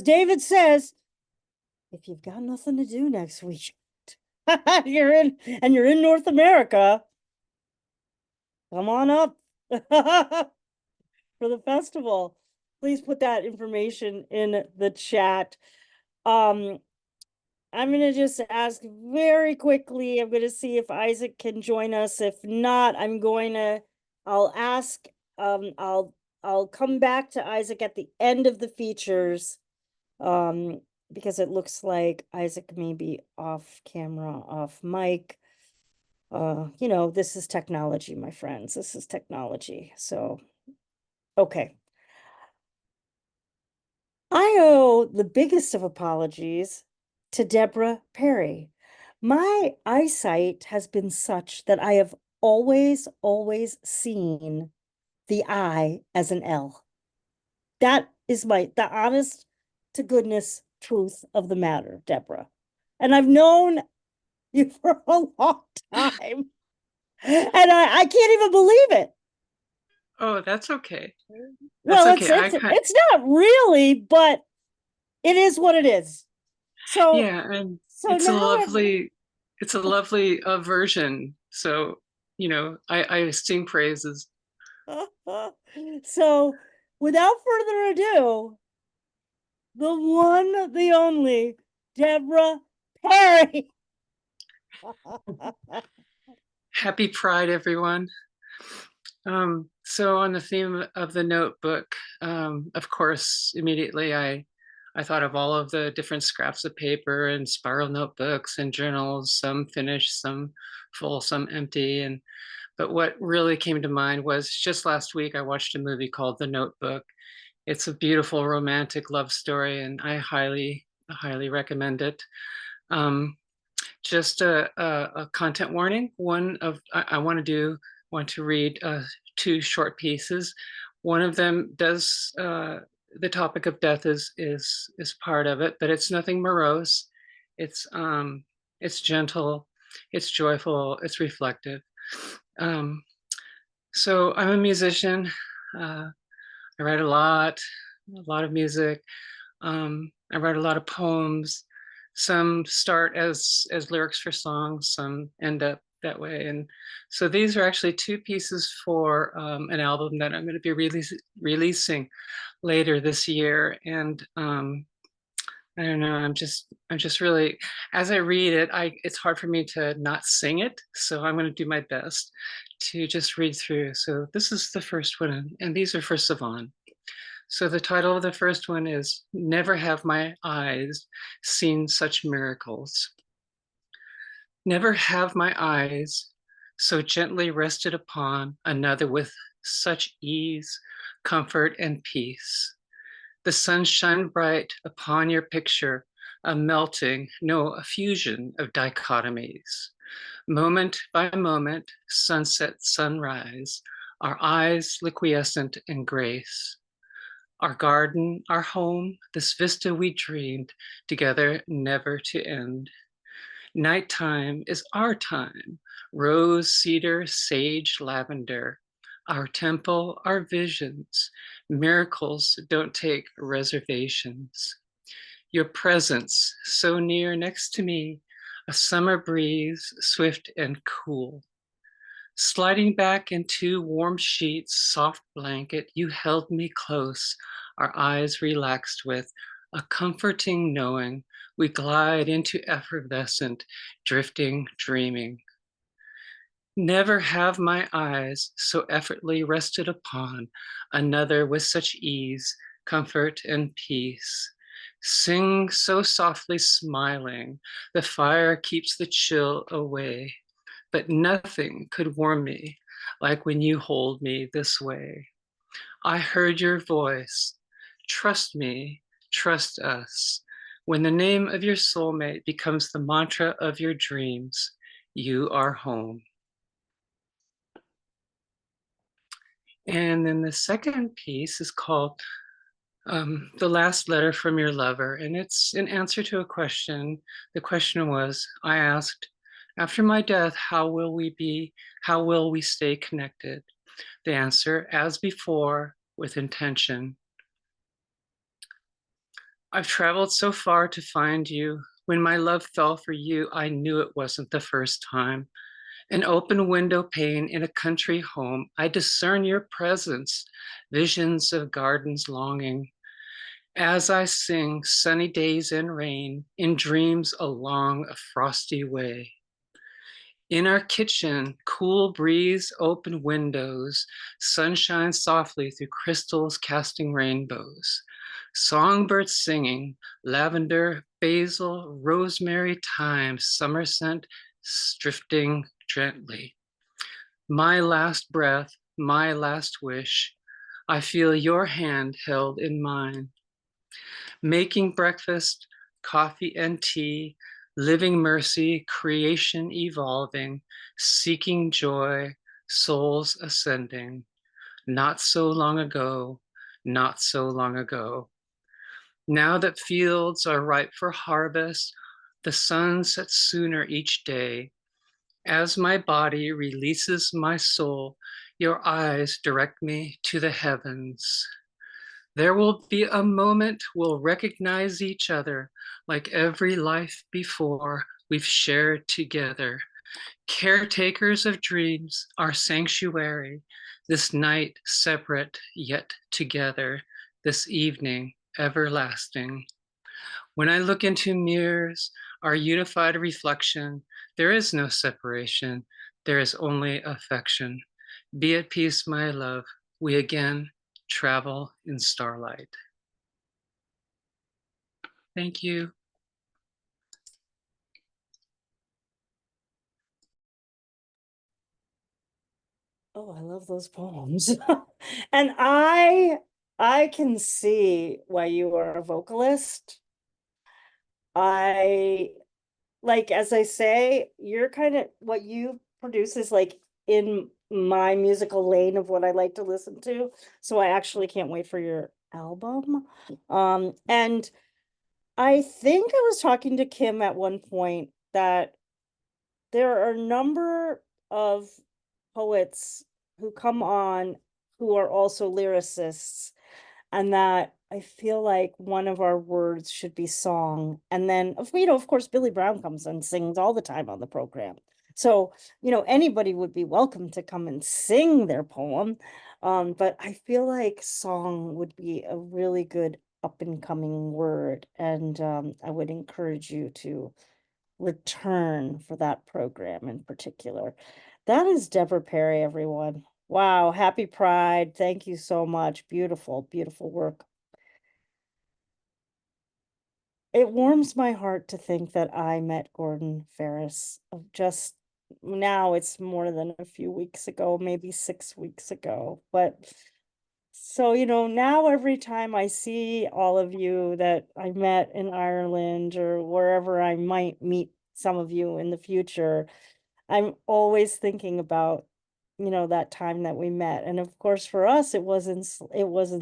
David says, if you've got nothing to do next week, you're in North America, come on up for the festival. Please put that information in the chat. I'm gonna just ask very quickly. I'm gonna see if Isaac can join us. If not, I'll ask, I'll come back to Isaac at the end of the features. Because it looks like Isaac may be off camera, off mic. This is technology, my friends. This is technology. So, okay. I owe the biggest of apologies to Debra Peri. My eyesight has been such that I have always seen the I as an L. That is the honest to goodness truth of the matter, Debra. And I've known you for a long time. And I can't even believe it. Oh, that's okay. Well, That's okay. it's not really, but it is what it is. So Yeah, and so it's a now lovely version. So, you know, I sing praises. so without further ado, the one, the only, Debra Peri. Happy Pride, everyone. So on the theme of the notebook, of course, immediately I thought of all of the different scraps of paper and spiral notebooks and journals, some finished, some full, some empty. But what really came to mind was just last week, I watched a movie called The Notebook. It's a beautiful romantic love story, and I highly recommend it. Just a content warning. I want to read two short pieces. One of them does the topic of death is part of it, but it's nothing morose. It's gentle, it's joyful, it's reflective. So I'm a musician. I write a lot of music. I write a lot of poems. Some start as lyrics for songs, some end up that way. And so these are actually two pieces for an album that I'm going to be releasing later this year. And I don't know, I'm just really, as I read it, it's hard for me to not sing it. So I'm going to do my best to just read through. So this is the first one, and these are for Savon. So the title of the first one is Never Have My Eyes Seen Such Miracles. Never have my eyes so gently rested upon another with such ease, comfort, and peace. The sun shine bright upon your picture, a melting, no, a fusion of dichotomies. Moment by moment, sunset, sunrise, our eyes liquescent in grace. Our garden, our home, this vista we dreamed together never to end. Nighttime is our time, rose, cedar, sage, lavender. Our temple, our visions, miracles don't take reservations. Your presence so near next to me, a summer breeze, swift and cool. Sliding back into warm sheets, soft blanket, you held me close, our eyes relaxed with a comforting knowing we glide into effervescent, drifting, dreaming. Never have my eyes so effortlessly rested upon another with such ease, comfort, and peace. Sing so softly smiling, the fire keeps the chill away. But nothing could warm me like when you hold me this way. I heard your voice. Trust me, trust us. When the name of your soulmate becomes the mantra of your dreams, you are home. And then the second piece is called The Last Letter from Your Lover. And it's an answer to a question. The question was, I asked, after my death, how will we stay connected? The answer, as before, with intention. I've traveled so far to find you. When my love fell for you, I knew it wasn't the first time. An open window pane in a country home, I discern your presence, visions of gardens longing. As I sing sunny days and rain, in dreams along a frosty way. In our kitchen, cool breeze, open windows, sunshine softly through crystals casting rainbows. Songbirds singing, lavender, basil, rosemary, thyme, summer scent, drifting gently. My last breath, my last wish, I feel your hand held in mine. Making breakfast, coffee and tea, living mercy, creation evolving, seeking joy, souls ascending. Not so long ago, not so long ago. Now that fields are ripe for harvest, the sun sets sooner each day. As my body releases my soul, your eyes direct me to the heavens. There will be a moment we'll recognize each other like every life before we've shared together. Caretakers of dreams, our sanctuary, this night separate yet together, this evening everlasting. When I look into mirrors, our unified reflection, there is no separation, there is only affection. Be at peace, my love, we again travel in starlight. Thank you. Oh, I love those poems. And I can see why you are a vocalist. I like, as I say, you're kind of what you produce is like in my musical lane of what I like to listen to. So I actually can't wait for your album. And I think I was talking to Kim at one point that there are a number of poets who come on who are also lyricists, and that I feel like one of our words should be song. And then, of course, Billy Brown comes and sings all the time on the program. So, anybody would be welcome to come and sing their poem. But I feel like song would be a really good up and coming word. And I would encourage you to return for that program in particular. That is Debra Peri, everyone. Wow, happy Pride. Thank you so much. Beautiful, beautiful work. It warms my heart to think that I met Gordon Ferris of just now it's more than a few weeks ago, maybe 6 weeks ago. But so, now every time I see all of you that I met in Ireland or wherever I might meet some of you in the future, I'm always thinking about, that time that we met. And of course, for us, it was in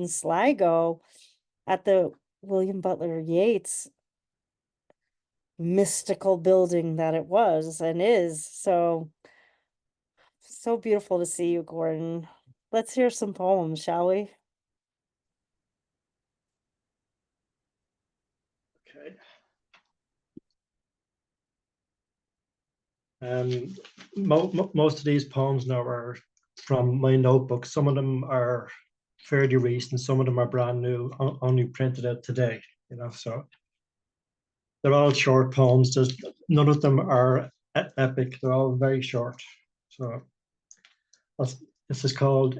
Sligo at the William Butler Yeats mystical building that it was and is. So beautiful to see you, Gordon. Let's hear some poems, shall we? Okay. Most of these poems now are from my notebook. Some of them are fairly recent, some of them are brand new, only printed out today, so they're all short poems. None of them are epic, they're all very short. So this is called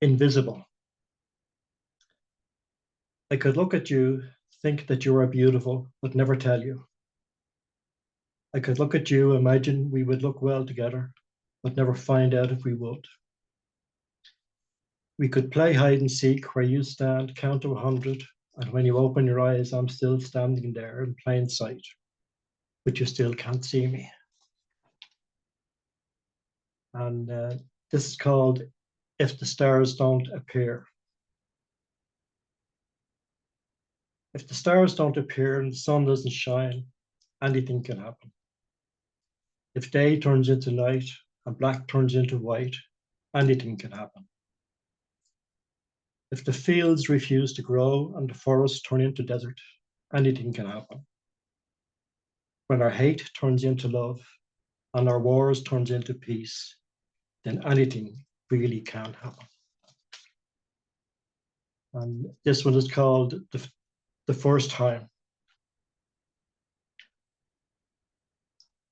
Invisible. I could look at you, think that you are beautiful, but never tell you. I could look at you, imagine we would look well together, but never find out if we would. We could play hide and seek where you stand, count to 100, and when you open your eyes, I'm still standing there in plain sight, but you still can't see me. And this is called If the Stars Don't Appear. If the stars don't appear and the sun doesn't shine, anything can happen. If day turns into night and black turns into white, anything can happen. If the fields refuse to grow and the forests turn into desert, anything can happen. When our hate turns into love and our wars turns into peace, then anything really can happen. And this one is called The First Time.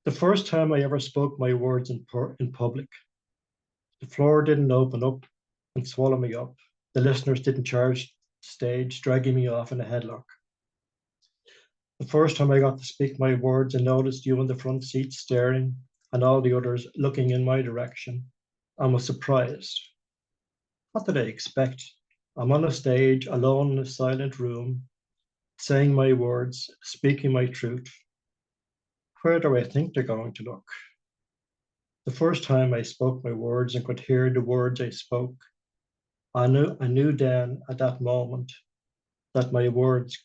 The first time I ever spoke my words in public, the floor didn't open up and swallow me up. The listeners didn't charge stage, dragging me off in a headlock. The first time I got to speak my words and noticed you in the front seat staring and all the others looking in my direction, I was surprised. What did I expect? I'm on a stage, alone in a silent room, saying my words, speaking my truth. Where do I think they're going to look? The first time I spoke my words and could hear the words I spoke, I knew then at that moment that my words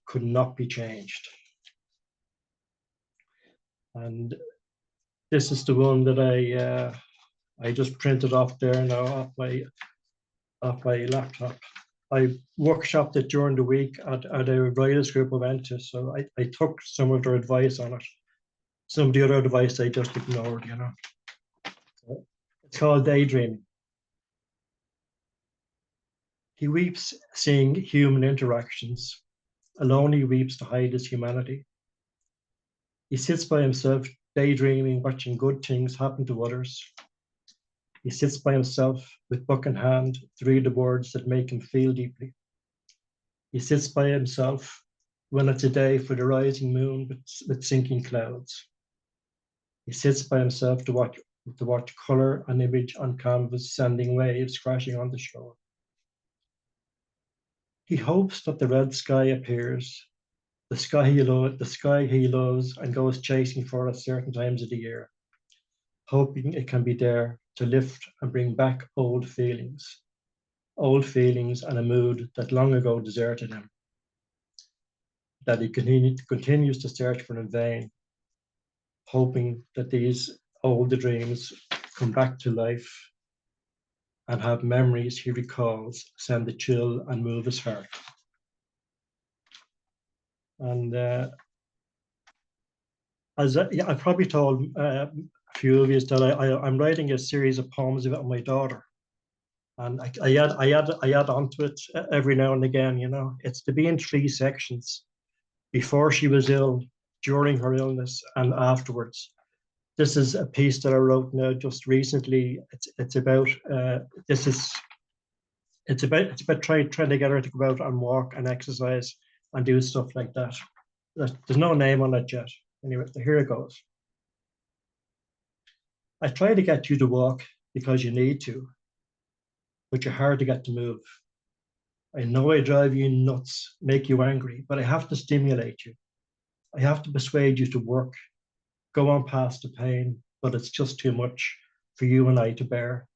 could not be changed. And this is the one that I just printed off there now off my laptop. I workshopped it during the week at a writers group I went to, so I took some of their advice on it. Some of the other advice I just ignored, you know. So it's called Daydreaming. He weeps seeing human interactions. Alone he weeps to hide his humanity. He sits by himself, daydreaming, watching good things happen to others. He sits by himself with book in hand to read the words that make him feel deeply. He sits by himself when it's a day for the rising moon with sinking clouds. He sits by himself to watch color and image on canvas, sending waves crashing on the shore. He hopes that the red sky appears, the sky he loves and goes chasing for at certain times of the year, hoping it can be there to lift and bring back old feelings and a mood that long ago deserted him, that he continues to search for in vain, hoping that these old dreams come back to life and have memories he recalls send a chill and move his heart. And I probably told a few of you that I'm writing a series of poems about my daughter, and I add onto it every now and again. You know, it's to be in 3 sections: before she was ill, during her illness, and afterwards. This is a piece that I wrote now just recently. It's about trying to get her to go out and walk and exercise and do stuff like that. There's no name on it yet. Anyway, here it goes. I try to get you to walk because you need to, but you're hard to get to move. I know I drive you nuts, make you angry, but I have to stimulate you. I have to persuade you to work, go on past the pain, but it's just too much for you and I to bear,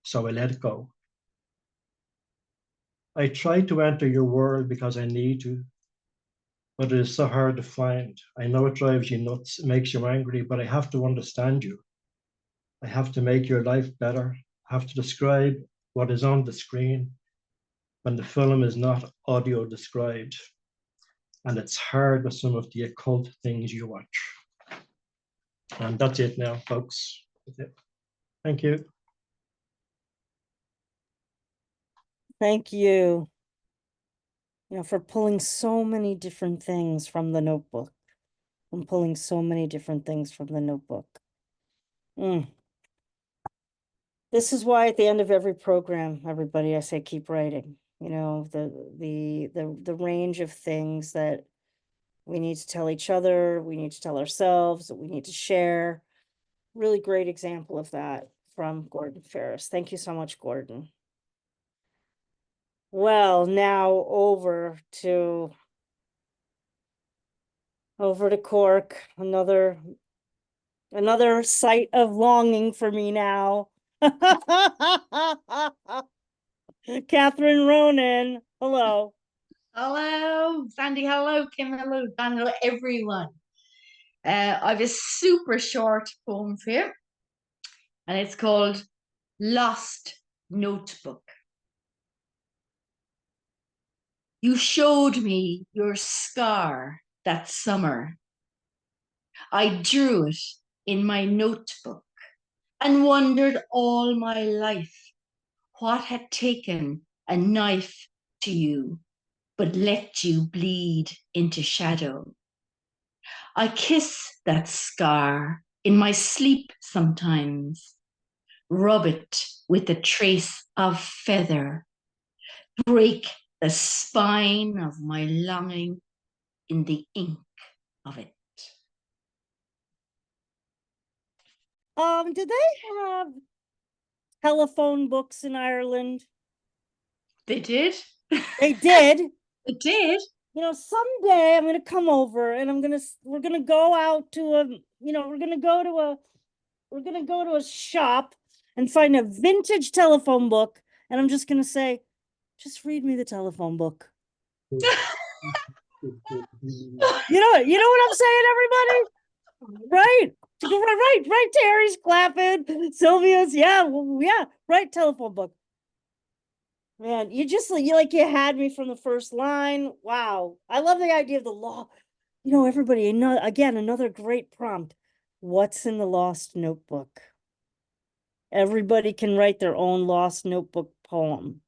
so I let it go. I try to enter your world because I need to, but it is so hard to find. I know it drives you nuts, it makes you angry, but I have to understand you. I have to make your life better. I have to describe what is on the screen when the film is not audio described. And it's hard with some of the occult things you watch. And that's it now, folks. That's it. Thank you. Thank you. You know, for pulling so many different things from the notebook. I'm pulling so many different things from the notebook. This is why at the end of every program, everybody, I say keep writing. You know, the range of things that we need to tell each other, we need to tell ourselves, that we need to share. Really great example of that from Gordon Ferris. Thank you so much, Gordon. Well, now over to Cork, another site of longing for me now. Catherine Ronan, hello. Hello, Sandy. Hello, Kim. Hello, Dan. Hello, everyone. I have a super short poem for you, and it's called Lost Notebook. You showed me your scar that summer. I drew it in my notebook and wondered all my life what had taken a knife to you, but let you bleed into shadow. I kiss that scar in my sleep sometimes, rub it with a trace of feather, break the spine of my longing in the ink of it. Do they have telephone books in Ireland? They did. They did. They did. You know, someday I'm gonna come over and we're gonna go out to we're gonna go to a shop and find a vintage telephone book, and I'm just gonna say, just read me the telephone book. You know what I'm saying, everybody? Right. Right. Terry's clapping. Sylvia's, yeah, right. Telephone book. Man, you had me from the first line. Wow. I love the idea of the law. Everybody, another great prompt. What's in the lost notebook? Everybody can write their own lost notebook poem.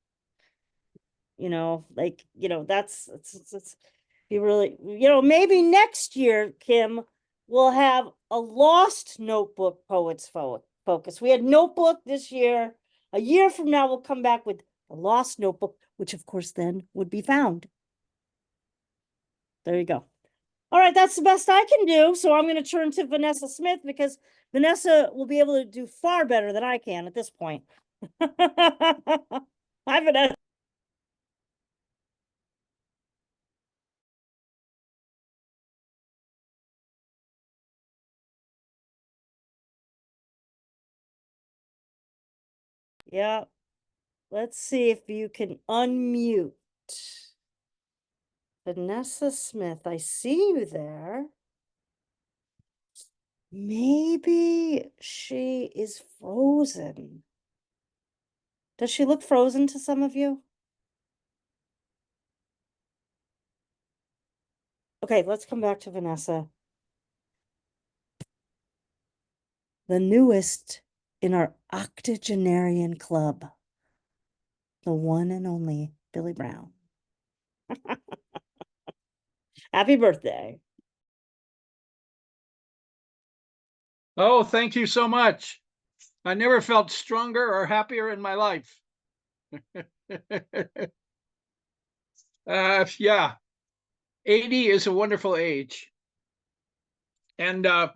That's it's you really, maybe next year, Kim, we'll have a lost notebook poets focus. We had notebook this year. A year from now, we'll come back with a lost notebook, which of course then would be found. There you go. All right, that's the best I can do. So I'm going to turn to Vanessa Smith because Vanessa will be able to do far better than I can at this point. Hi, Vanessa. Yeah. Let's see if you can unmute. Vanessa Smith, I see you there. Maybe she is frozen. Does she look frozen to some of you? Okay, let's come back to Vanessa. The newest in our octogenarian club. The one and only Billy Brown. Happy birthday. Oh, thank you so much. I never felt stronger or happier in my life. Yeah, 80 is a wonderful age. And I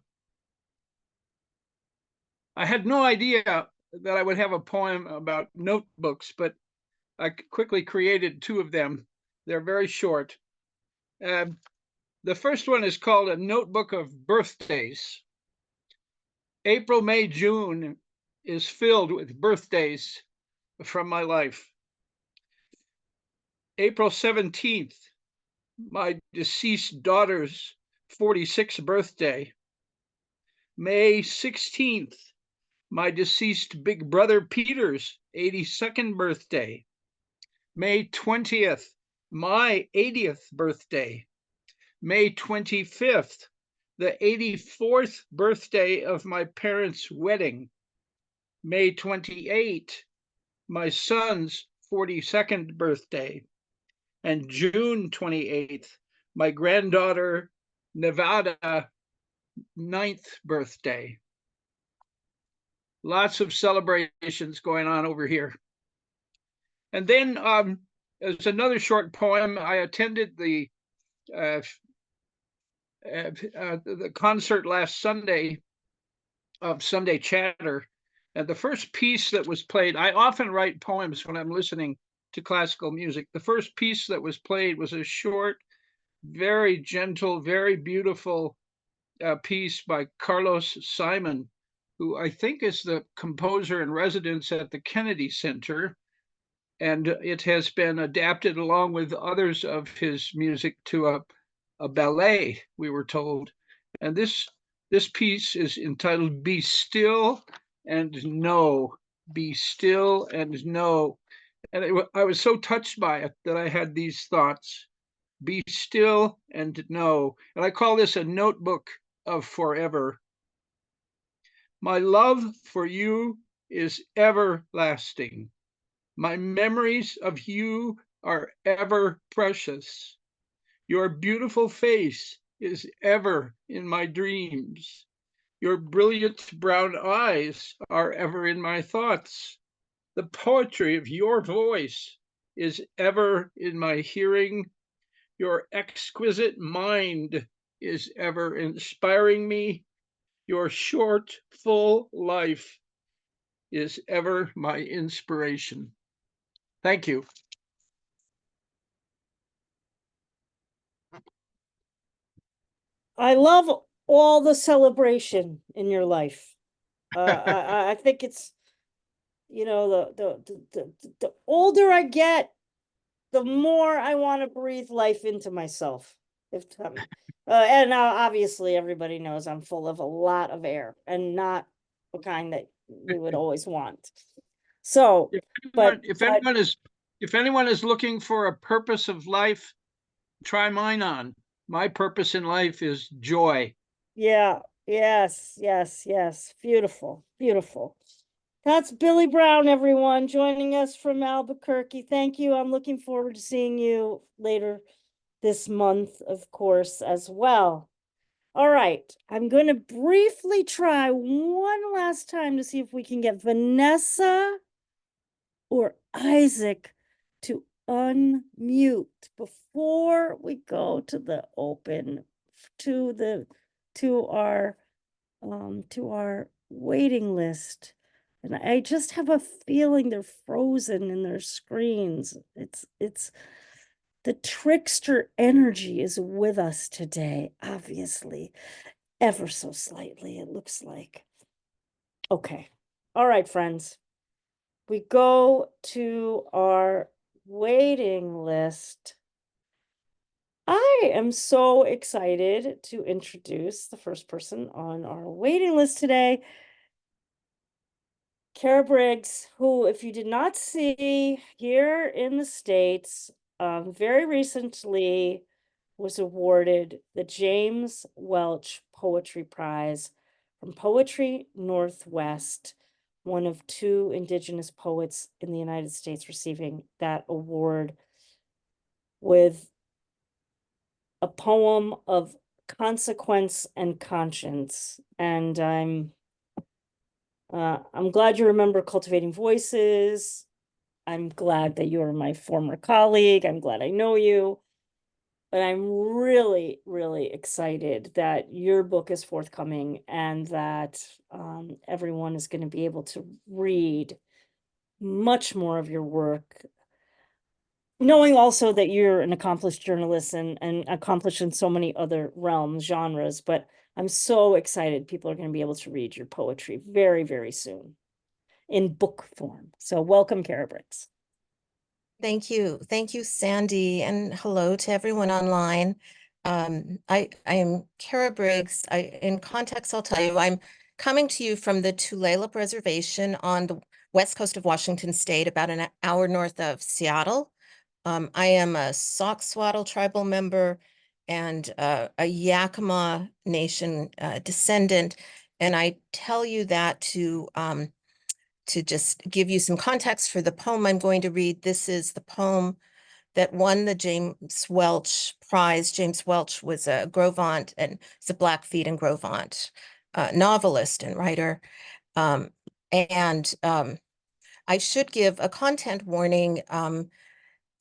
had no idea that I would have a poem about notebooks, but I quickly created two of them. They're very short. The first one is called A Notebook of Birthdays. April, May, June is filled with birthdays from my life. April 17th, my deceased daughter's 46th birthday. May 16th, my deceased big brother Peter's 82nd birthday. May 20th, my 80th birthday. May 25th, the 84th birthday of my parents' wedding. May 28th, my son's 42nd birthday. And June 28th, my granddaughter Nevada 9th birthday. Lots of celebrations going on over here. And then as another short poem, I attended the concert last Sunday of Sunday Chatter. And the first piece that was played, I often write poems when I'm listening to classical music. The first piece that was played was a short, very gentle, very beautiful piece by Carlos Simon, who I think is the composer in residence at the Kennedy Center. And it has been adapted along with others of his music to a ballet, we were told. And this piece is entitled Be Still and Know. Be Still and Know. And I was so touched by it that I had these thoughts. Be still and know. And I call this a notebook of forever. My love for you is everlasting. My memories of you are ever precious. Your beautiful face is ever in my dreams. Your brilliant brown eyes are ever in my thoughts. The poetry of your voice is ever in my hearing. Your exquisite mind is ever inspiring me. Your short, full life is ever my inspiration. Thank you. I love all the celebration in your life. I think it's, the older I get, the more I want to breathe life into myself. And now obviously everybody knows I'm full of a lot of air and not the kind that we would always want. So, If anyone is looking for a purpose of life, try mine on. My purpose in life is joy. yeah, yes, yes, yes. Beautiful, beautiful. That's Billy Brown, everyone, joining us from Albuquerque. Thank you. I'm looking forward to seeing you later this month, of course, as well. All right, I'm going to briefly try one last time to see if we can get Vanessa or Isaac to unmute before we go to the open to our waiting list. And I just have a feeling they're frozen in their screens. It's the trickster energy is with us today, obviously, ever so slightly, it looks like. Okay. All right, friends. We go to our waiting list. I am so excited to introduce the first person on our waiting list today, Kara Briggs, who, if you did not see here in the States, very recently was awarded the James Welch Poetry Prize from Poetry Northwest, one of 2 Indigenous poets in the United States receiving that award, with a poem of consequence and conscience. And I'm glad you remember Cultivating Voices. I'm glad that you're my former colleague. I'm glad I know you. But I'm really, really excited that your book is forthcoming and that everyone is going to be able to read much more of your work, knowing also that you're an accomplished journalist and accomplished in so many other realms, genres. But I'm so excited people are going to be able to read your poetry very, very soon in book form. So welcome, Kara Briggs. Thank you. Thank you, Sandy, and hello to everyone online. I am Kara Briggs. In context, I'll tell you, I'm coming to you from the Tulalip Reservation on the west coast of Washington State, about an hour north of Seattle. I am a Soxswaddle tribal member and a Yakima Nation descendant, and I tell you that to just give you some context for the poem I'm going to read. This is the poem that won the James Welch Prize. James Welch was a Gros Ventre and is a Blackfeet and Gros Ventre novelist and writer. I should give a content warning.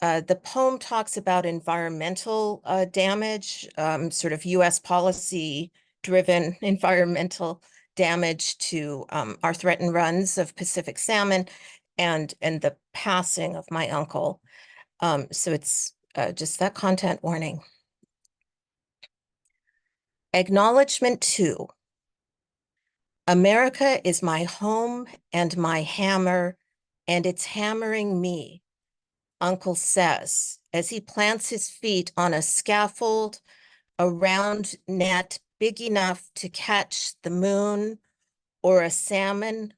The poem talks about environmental damage, sort of US policy-driven environmental damage to our threatened runs of Pacific salmon and the passing of my uncle. So it's just that content warning. Acknowledgement 2. America is my home and my hammer, and it's hammering me, Uncle says, as he plants his feet on a scaffold, a round net big enough to catch the moon or a salmon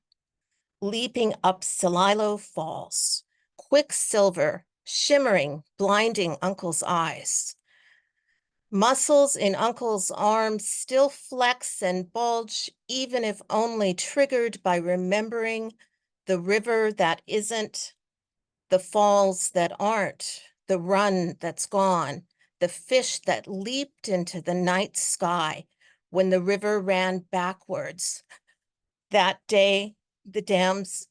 leaping up Celilo Falls, quicksilver shimmering, blinding Uncle's eyes. Muscles in Uncle's arms still flex and bulge, even if only triggered by remembering the river that isn't, the falls that aren't, the run that's gone, the fish that leaped into the night sky when the river ran backwards. That day, the Dalles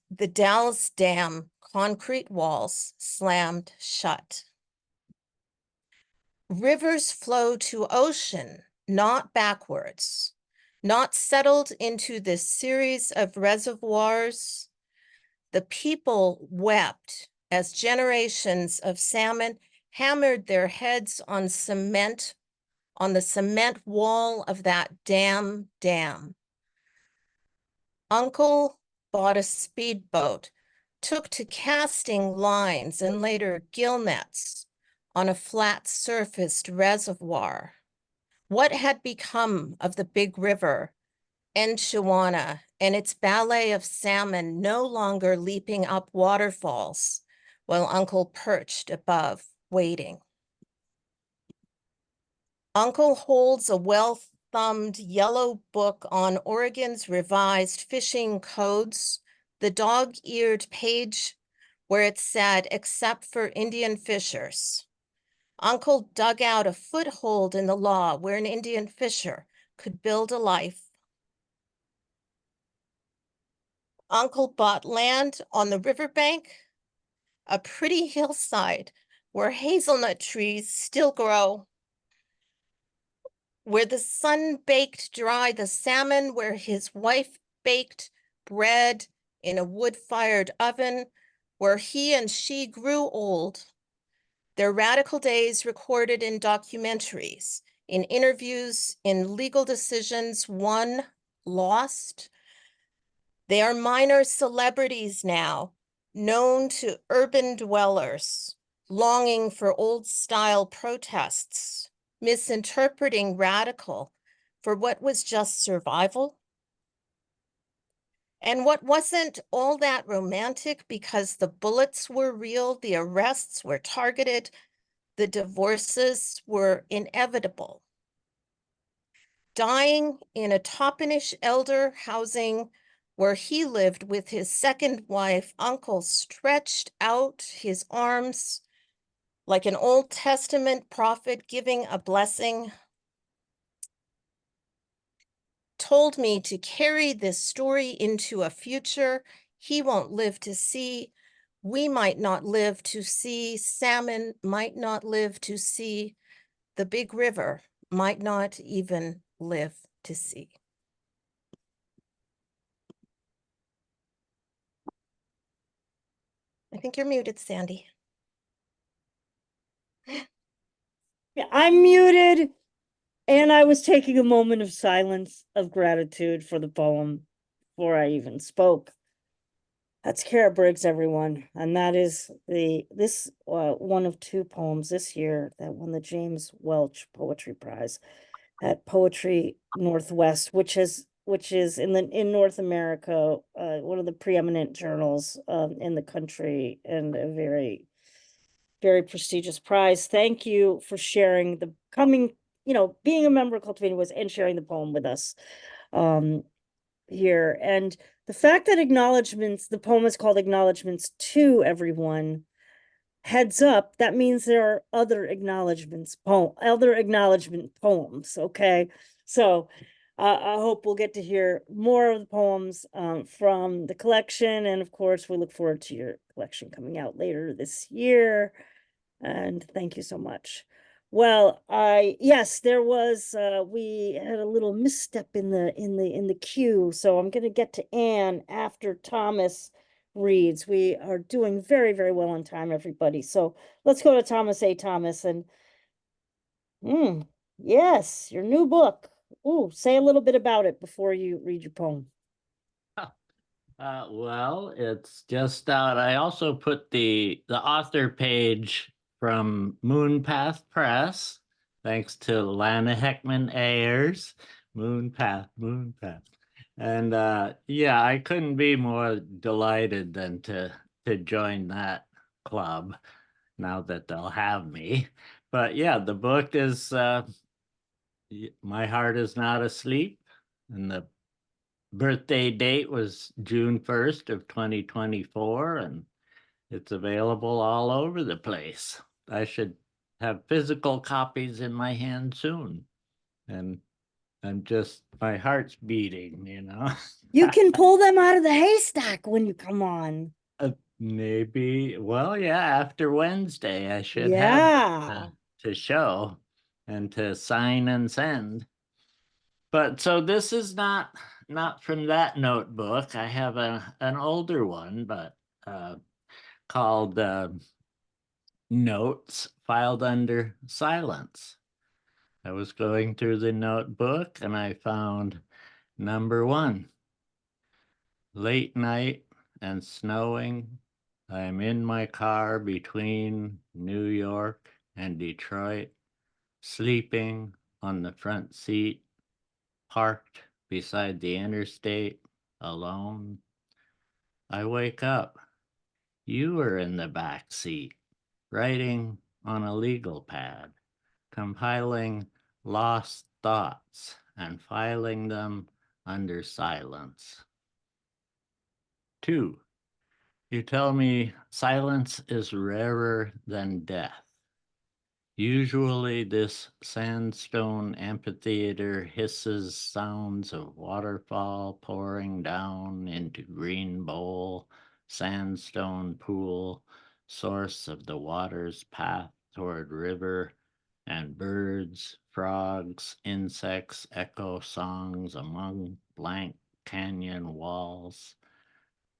Dam concrete walls slammed shut. Rivers flow to ocean, not backwards, not settled into this series of reservoirs. The people wept as generations of salmon hammered their heads on cement, on the cement wall of that dam. Uncle bought a speedboat, took to casting lines and later gill nets on a flat-surfaced reservoir. What had become of the big river and Shawana and its ballet of salmon no longer leaping up waterfalls while Uncle perched above, waiting? Uncle holds a well-thumbed yellow book on Oregon's revised fishing codes, the dog-eared page where it said, except for Indian fishers. Uncle dug out a foothold in the law where an Indian fisher could build a life. Uncle bought land on the riverbank, a pretty hillside where hazelnut trees still grow, where the sun baked dry the salmon, where his wife baked bread in a wood-fired oven, where he and she grew old. Their radical days recorded in documentaries, in interviews, in legal decisions, won, lost. They are minor celebrities now, known to urban dwellers, longing for old-style protests, misinterpreting radical for what was just survival. And what wasn't all that romantic because the bullets were real, the arrests were targeted, the divorces were inevitable. Dying in a Toppenish elder housing where he lived with his second wife, Uncle stretched out his arms like an Old Testament prophet giving a blessing, told me to carry this story into a future he won't live to see. We might not live to see, salmon might not live to see, the big river might not even live to see. I think you're muted, Sandy. Yeah, I'm muted. And I was taking a moment of silence of gratitude for the poem before I even spoke. That's Kara Briggs, everyone. And that is this one of two poems this year that won the James Welch Poetry Prize at Poetry Northwest, which is in North America, one of the preeminent journals in the country, and a very, very prestigious prize. Thank you for sharing the being a member of Cultivating Voice and sharing the poem with us here. And the fact that the poem is called Acknowledgements to Everyone, heads up, that means there are other acknowledgement poems, okay? So I hope we'll get to hear more of the poems from the collection. And of course, we look forward to your collection coming out later this year. And thank you so much. Well, yes, there was we had a little misstep in the queue, so I'm gonna get to Anne after Thomas reads. We are doing very, very well on time, everybody. So let's go to Thomas A. Thomas and yes, your new book. Ooh, say a little bit about it before you read your poem. Well, it's just out. I also put the author page from Moonpath Press, thanks to Lana Heckman Ayers. Moonpath. And yeah, I couldn't be more delighted than to join that club now that they'll have me. But yeah, the book is My Heart Is Not Asleep, and the birthday date was June 1st of 2024, and it's available all over the place. I should have physical copies in my hand soon. And my heart's beating, You can pull them out of the haystack when you come on. Maybe, well, yeah, after Wednesday, I should Yeah. have to show and to sign and send. But so this is not from that notebook. I have an older one, but called Notes Filed Under Silence. I was going through the notebook and I found number 1. Late night and snowing. I'm in my car between New York and Detroit, sleeping on the front seat, parked beside the interstate, alone. I wake up. You were in the back seat, writing on a legal pad, compiling lost thoughts and filing them under silence. 2. You tell me silence is rarer than death. Usually this sandstone amphitheater hisses sounds of waterfall pouring down into green bowl, sandstone pool, source of the water's path toward river, and birds, frogs, insects echo songs among blank canyon walls.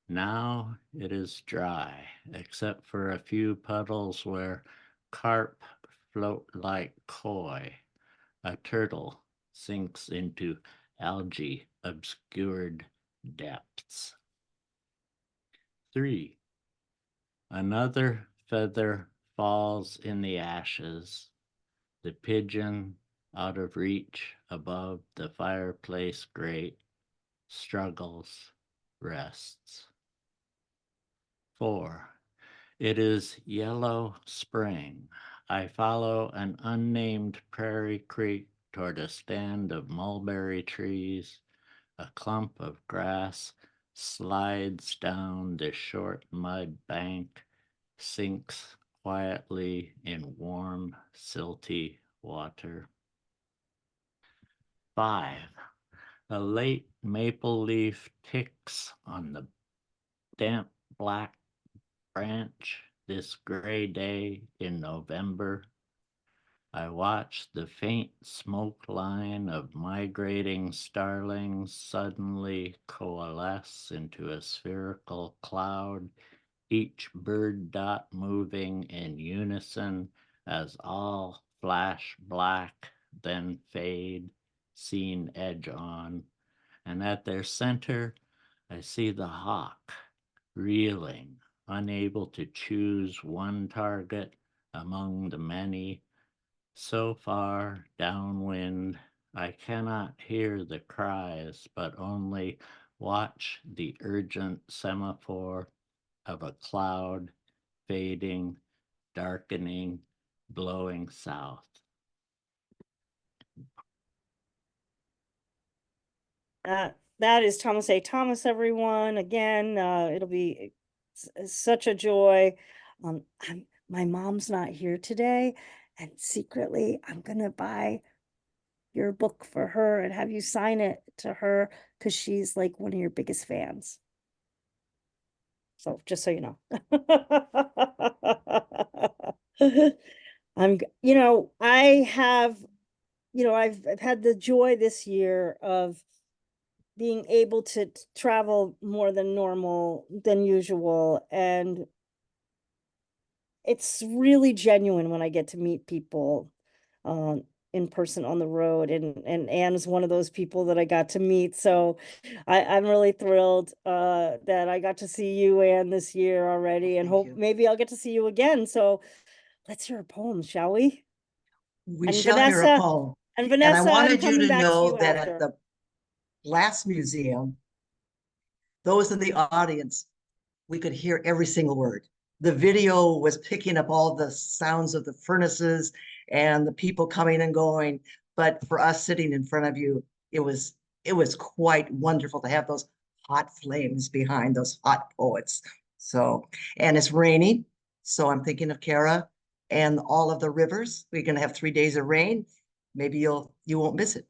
Now it is dry, except for a few puddles where carp float like koi. A turtle sinks into algae obscured depths. 3. Another feather falls in the ashes. The pigeon, out of reach above the fireplace grate, struggles, rests. 4. It is yellow spring. I follow an unnamed prairie creek toward a stand of mulberry trees. A clump of grass slides down the short mud bank, sinks quietly in warm, silty water. 5. A late maple leaf ticks on the damp black branch this gray day in November. I watch the faint smoke line of migrating starlings suddenly coalesce into a spherical cloud, each bird dot moving in unison as all flash black, then fade, seen edge on. And at their center, I see the hawk, reeling, unable to choose one target among the many. So far downwind, I cannot hear the cries, but only watch the urgent semaphore of a cloud fading, darkening, blowing south. That is Thomas A. Thomas, everyone. Again, it'll be such a joy. My mom's not here today, and secretly, I'm gonna buy your book for her and have you sign it to her because she's like one of your biggest fans. So just so you know. I've had the joy this year of being able to travel more than usual, and it's really genuine when I get to meet people in person on the road, and Anne's one of those people that I got to meet. So I'm really thrilled that I got to see you, Anne, this year already, and hope maybe I'll get to see you again. So let's hear a poem, shall we? We And shall hear a Vanessa, poem. And I Vanessa, I'm wanted you coming to back to know you that after. at the last museum, those in the audience, we could hear every single word. The video was picking up all the sounds of the furnaces and the people coming and going. But for us sitting in front of you, it was quite wonderful to have those hot flames behind those hot poets. So, and it's raining. So I'm thinking of Kara and all of the rivers. We're going to have 3 days of rain. Maybe you won't miss it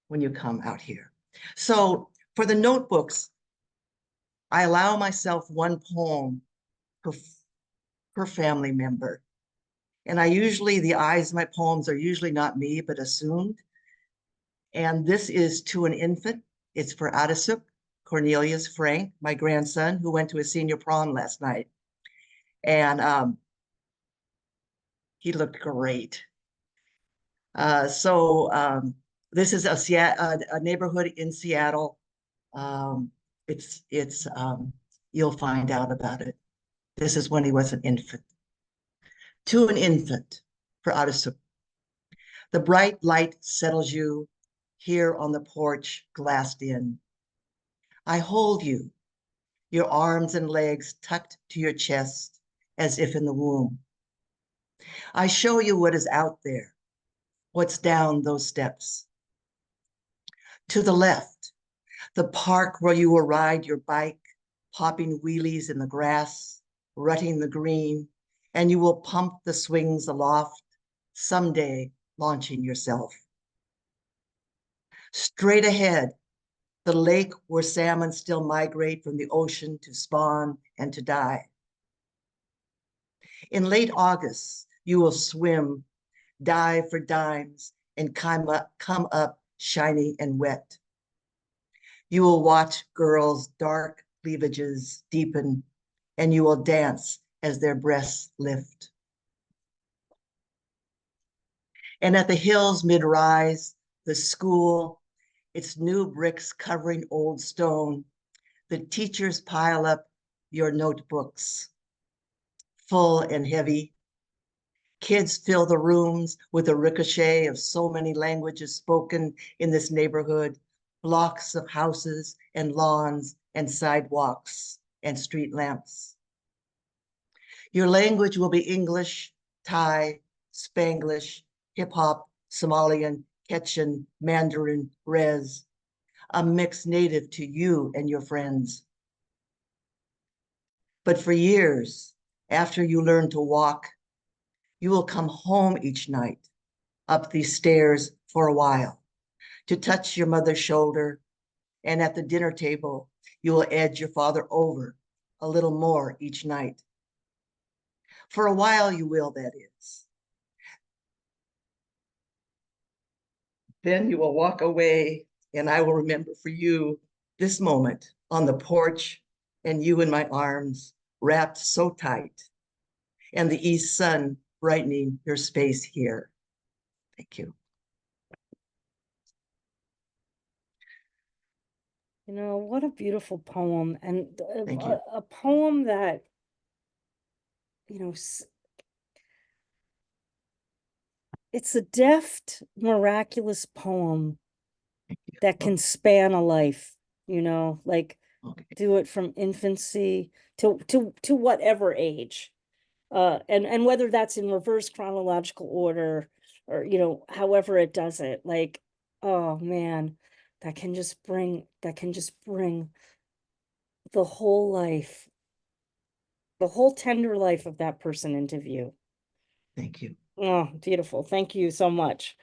when you come out here. So for the notebooks, I allow myself one poem per family member. And the eyes of my poems are usually not me, but assumed. And this is to an infant. It's for Adasuk Cornelius Frank, my grandson, who went to his senior prom last night. And he looked great. This is a neighborhood in Seattle. You'll find out about it. This is when he was an infant. To an infant for Adasuk. The bright light settles you here on the porch, glassed in. I hold you, your arms and legs tucked to your chest as if in the womb. I show you what is out there, what's down those steps. To the left, the park where you will ride your bike, popping wheelies in the grass, rutting the green, and you will pump the swings aloft, someday launching yourself. Straight ahead, the lake where salmon still migrate from the ocean to spawn and to die. In late August, you will swim, dive for dimes, and come up shiny and wet. You will watch girls' dark cleavages deepen, and you will dance as their breasts lift. And at the hills mid-rise, the school, its new bricks covering old stone, the teachers pile up your notebooks, full and heavy. Kids fill the rooms with a ricochet of so many languages spoken in this neighborhood, blocks of houses and lawns and sidewalks and street lamps. Your language will be English, Thai, Spanglish, hip hop, Somalian, Quechan, Mandarin, Rez, a mix native to you and your friends. But for years, after you learn to walk, you will come home each night, up these stairs for a while, to touch your mother's shoulder, and at the dinner table, you will edge your father over a little more each night. For a while you will, that is. Then you will walk away, and I will remember for you this moment on the porch, and you in my arms, wrapped so tight, and the east sun brightening your space here. Thank you. You know, what a beautiful poem, and Thank you. a poem that, you know, it's a deft, miraculous poem that can span a life, you know, like do it from infancy to whatever age. And whether that's in reverse chronological order or, you know, however it does it, like, oh man, that can just bring the whole life, the whole tender life of that person into view. Thank you. Oh, beautiful. Thank you so much.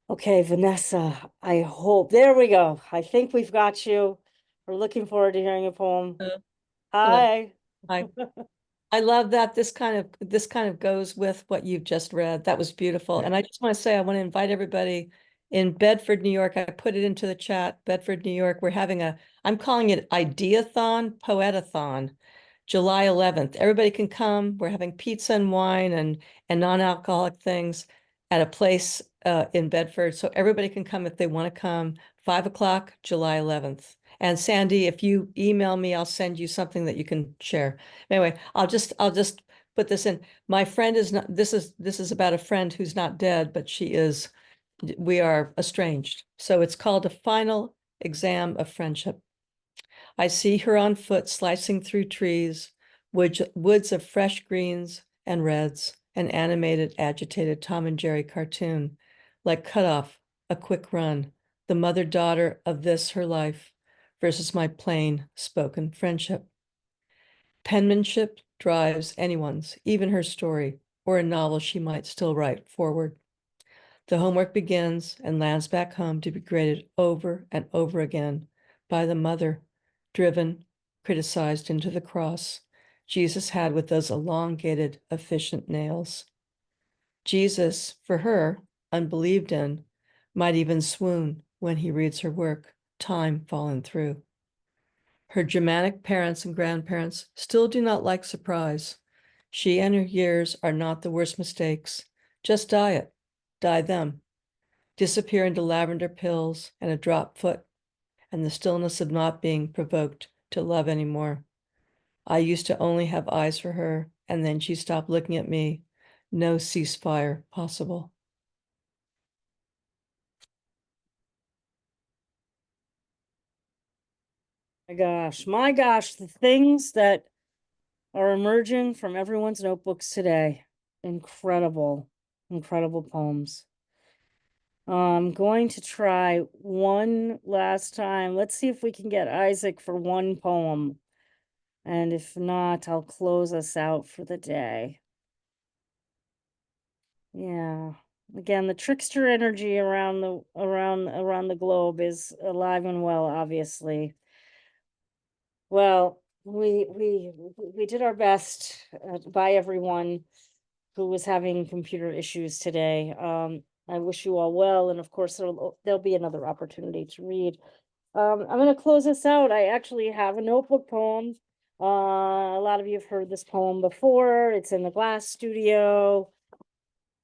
Okay, Vanessa, I hope, there we go. I think we've got you. We're looking forward to hearing a poem. Hi. Hi. I love that this kind of goes with what you've just read. That was beautiful. And I just want to say, I want to invite everybody in Bedford, New York. I put it into the chat, Bedford, New York. We're having I'm calling it Ideathon, Poetathon, July 11th. Everybody can come. We're having pizza and wine and non-alcoholic things at a place in Bedford. So everybody can come if they want to come. 5 o'clock, July 11th. And Sandy, if you email me, I'll send you something that you can share. Anyway, I'll just put this in. My friend is not, this is about a friend who's not dead, but we are estranged. So it's called A Final Exam of Friendship. I see her on foot slicing through trees, woods of fresh greens and reds, an animated, agitated Tom and Jerry cartoon, like Cutoff, a quick run, the mother-daughter of this, her life, versus my plain spoken friendship. Penmanship drives anyone's, even her story, or a novel she might still write forward. The homework begins and lands back home to be graded over and over again by the mother, driven, criticized into the cross Jesus had with those elongated, efficient nails. Jesus, for her, unbelieved in, might even swoon when he reads her work, time fallen through. Her Germanic parents and grandparents still do not like surprise. She and her years are not the worst mistakes. Just die them. Disappear into lavender pills and a drop foot, and the stillness of not being provoked to love anymore. I used to only have eyes for her, and then she stopped looking at me. No ceasefire possible. My gosh, the things that are emerging from everyone's notebooks today. Incredible, incredible poems. I'm going to try one last time. Let's see if we can get Isaac for one poem. And if not, I'll close us out for the day. Yeah. Again, the trickster energy around the globe is alive and well, obviously. Well, we did our best by everyone who was having computer issues today. I wish you all well, and of course there'll be another opportunity to read. I'm going to close this out. I actually have a notebook poem. A lot of you have heard this poem before. It's in the Glass Studio.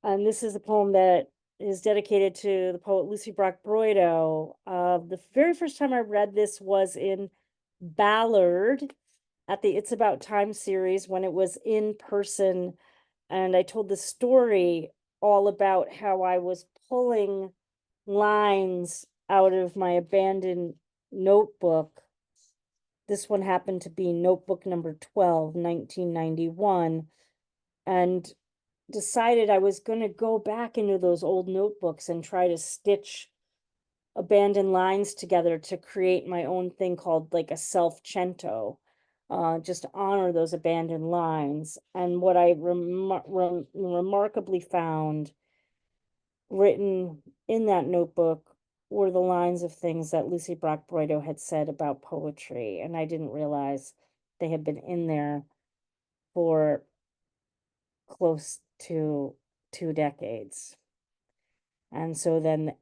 And this is a poem that is dedicated to the poet Lucy Brock-Broido. The very first time I read this was in Ballard at the It's About Time series when it was in person. And I told the story all about how I was pulling lines out of my abandoned notebook. This one happened to be notebook number 12, 1991. And decided I was going to go back into those old notebooks and try to stitch abandoned lines together to create my own thing called like a self-cento, just to honor those abandoned lines. And what I remarkably found written in that notebook were the lines of things that Lucy Brock-Broido had said about poetry, and I didn't realize they had been in there for close to 2 decades. And so then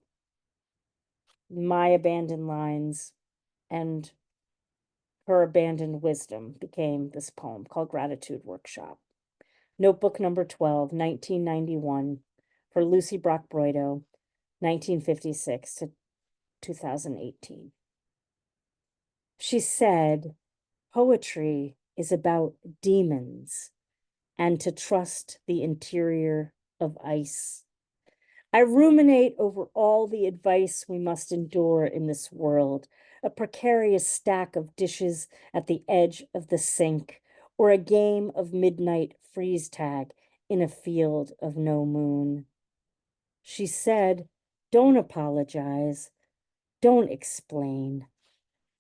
my abandoned lines and her abandoned wisdom became this poem called Gratitude Workshop. Notebook number 12, 1991, for Lucy Brock-Broido, 1956 to 2018. She said, poetry is about demons and to trust the interior of ice. I ruminate over all the advice we must endure in this world, a precarious stack of dishes at the edge of the sink, or a game of midnight freeze tag in a field of no moon. She said, don't apologize, don't explain.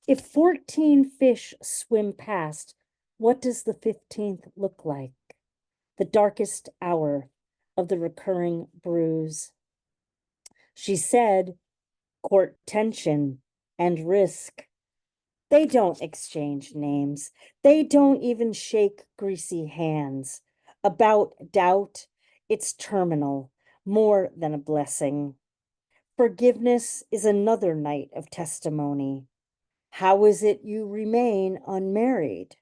If 14 fish swim past, what does the 15th look like? The darkest hour of the recurring bruise. She said, court tension and risk. They don't exchange names. They don't even shake greasy hands. About doubt, it's terminal, more than a blessing. Forgiveness is another night of testimony. How is it you remain unmarried?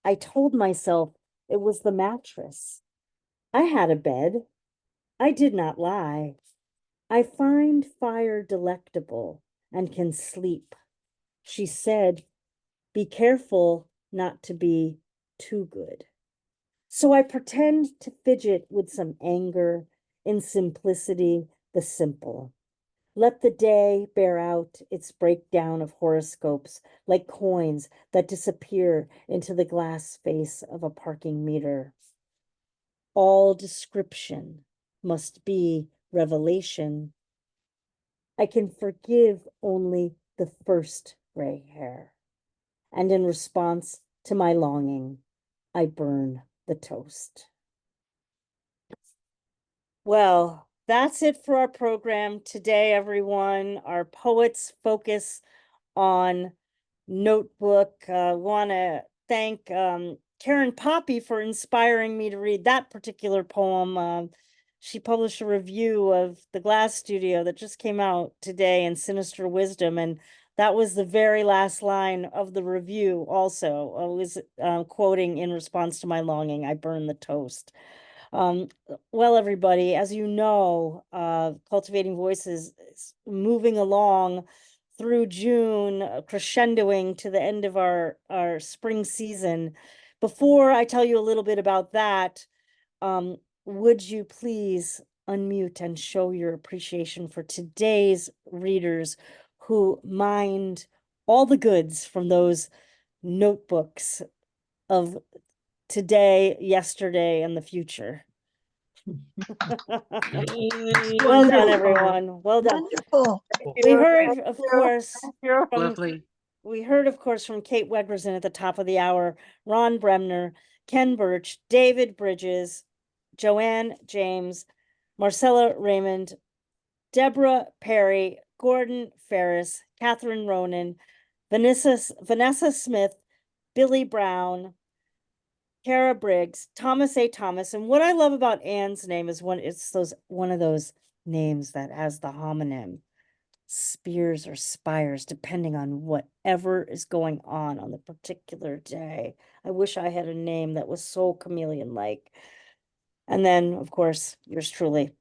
I told myself it was the mattress. I had a bed. I did not lie. I find fire delectable and can sleep. She said, be careful not to be too good. So I pretend to fidget with some anger, in simplicity, the simple. Let the day bear out its breakdown of horoscopes like coins that disappear into the glass face of a parking meter. All description must be revelation. I can forgive only the first gray hair. And in response to my longing, I burn the toast. Well, that's it for our program today, everyone. Our poets focus on notebook. Want to thank Karen Poppy for inspiring me to read that particular poem. She published a review of The Glass Studio that just came out today in Sinister Wisdom, and that was the very last line of the review also. I was quoting, in response to my longing, I burn the toast. Well, everybody, as you know, Cultivating Voices is moving along through June, crescendoing to the end of our spring season. Before I tell you a little bit about that, would you please unmute and show your appreciation for today's readers who mined all the goods from those notebooks of today, yesterday, and the future. Well done, everyone. Well done. Wonderful. We heard, of course, from Lovely. we heard, of course, from Kate Wegrzyn at the top of the hour, Ron Bremner, Ken Burch, David Brydges, Joanne James, Marcella Remund, Debra Peri, Gordon Ferris, Catherine Ronan, Vanessa Smith, Billy Brown, Kara Briggs, Thomas A. Thomas. And what I love about Anne's name is one of those names that has the homonym, Spiers or Spiers, depending on whatever is going on the particular day. I wish I had a name that was so chameleon-like. And then, of course, yours truly.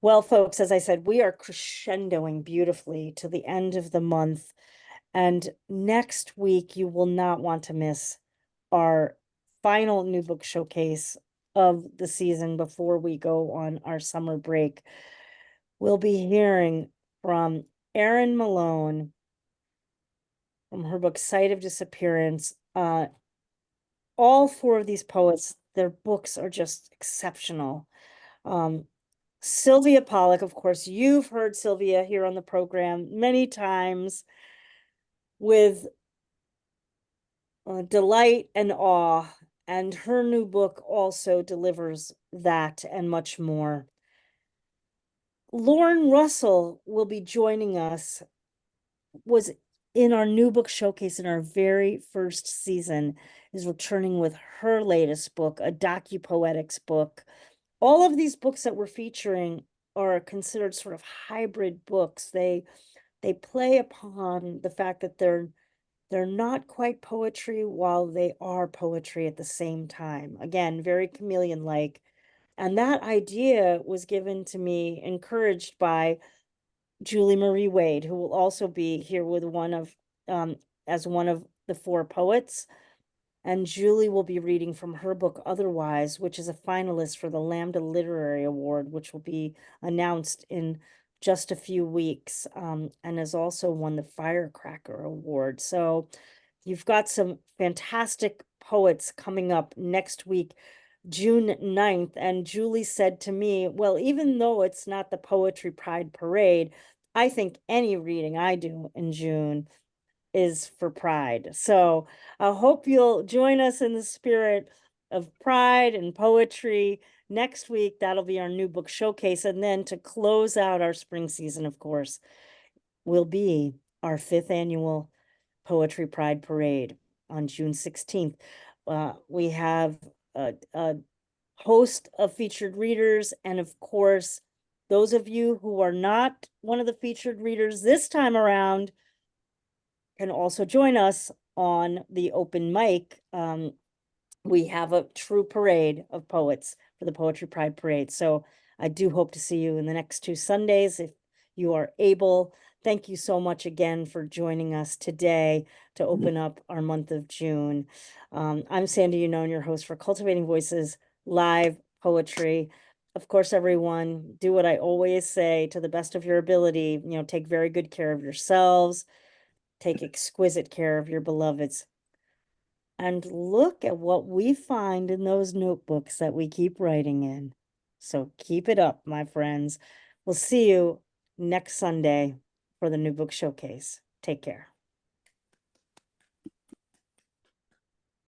Well, folks, as I said, we are crescendoing beautifully to the end of the month. And next week, you will not want to miss our final new book showcase of the season before we go on our summer break. We'll be hearing from Erin Malone from her book, Site of Disappearance. All four of these poets, their books are just exceptional. Sylvia Pollack, of course, you've heard Sylvia here on the program many times with delight and awe, and her new book also delivers that and much more. Lauren Russell will be joining us, was in our new book showcase in our very first season, is returning with her latest book, a docu-poetics book. All of these books that we're featuring are considered sort of hybrid books. They play upon the fact that they're not quite poetry while they are poetry at the same time. Again, very chameleon-like. And that idea was given to me, encouraged by Julie Marie Wade, who will also be here with as one of the four poets. And Julie will be reading from her book, Otherwise, which is a finalist for the Lambda Literary Award, which will be announced in just a few weeks, and has also won the Firecracker Award. So you've got some fantastic poets coming up next week, June 9th. And Julie said to me, well, even though it's not the Poetry Pride Parade, I think any reading I do in June is for pride. So I hope you'll join us in the spirit of pride and poetry next week. That'll be our new book showcase. And then to close out our spring season, of course, will be our 5th annual Poetry Pride Parade on June 16th. We have a host of featured readers. And of course, those of you who are not one of the featured readers this time around can also join us on the open mic. We have a true parade of poets for the Poetry Pride Parade. So I do hope to see you in the next 2 Sundays if you are able. Thank you so much again for joining us today to open up our month of June. I'm Sandy Yannone, your host for Cultivating Voices Live Poetry. Of course, everyone, do what I always say, to the best of your ability. Take very good care of yourselves. Take exquisite care of your beloveds. And look at what we find in those notebooks that we keep writing in. So keep it up, my friends. We'll see you next Sunday for the new book showcase. Take care.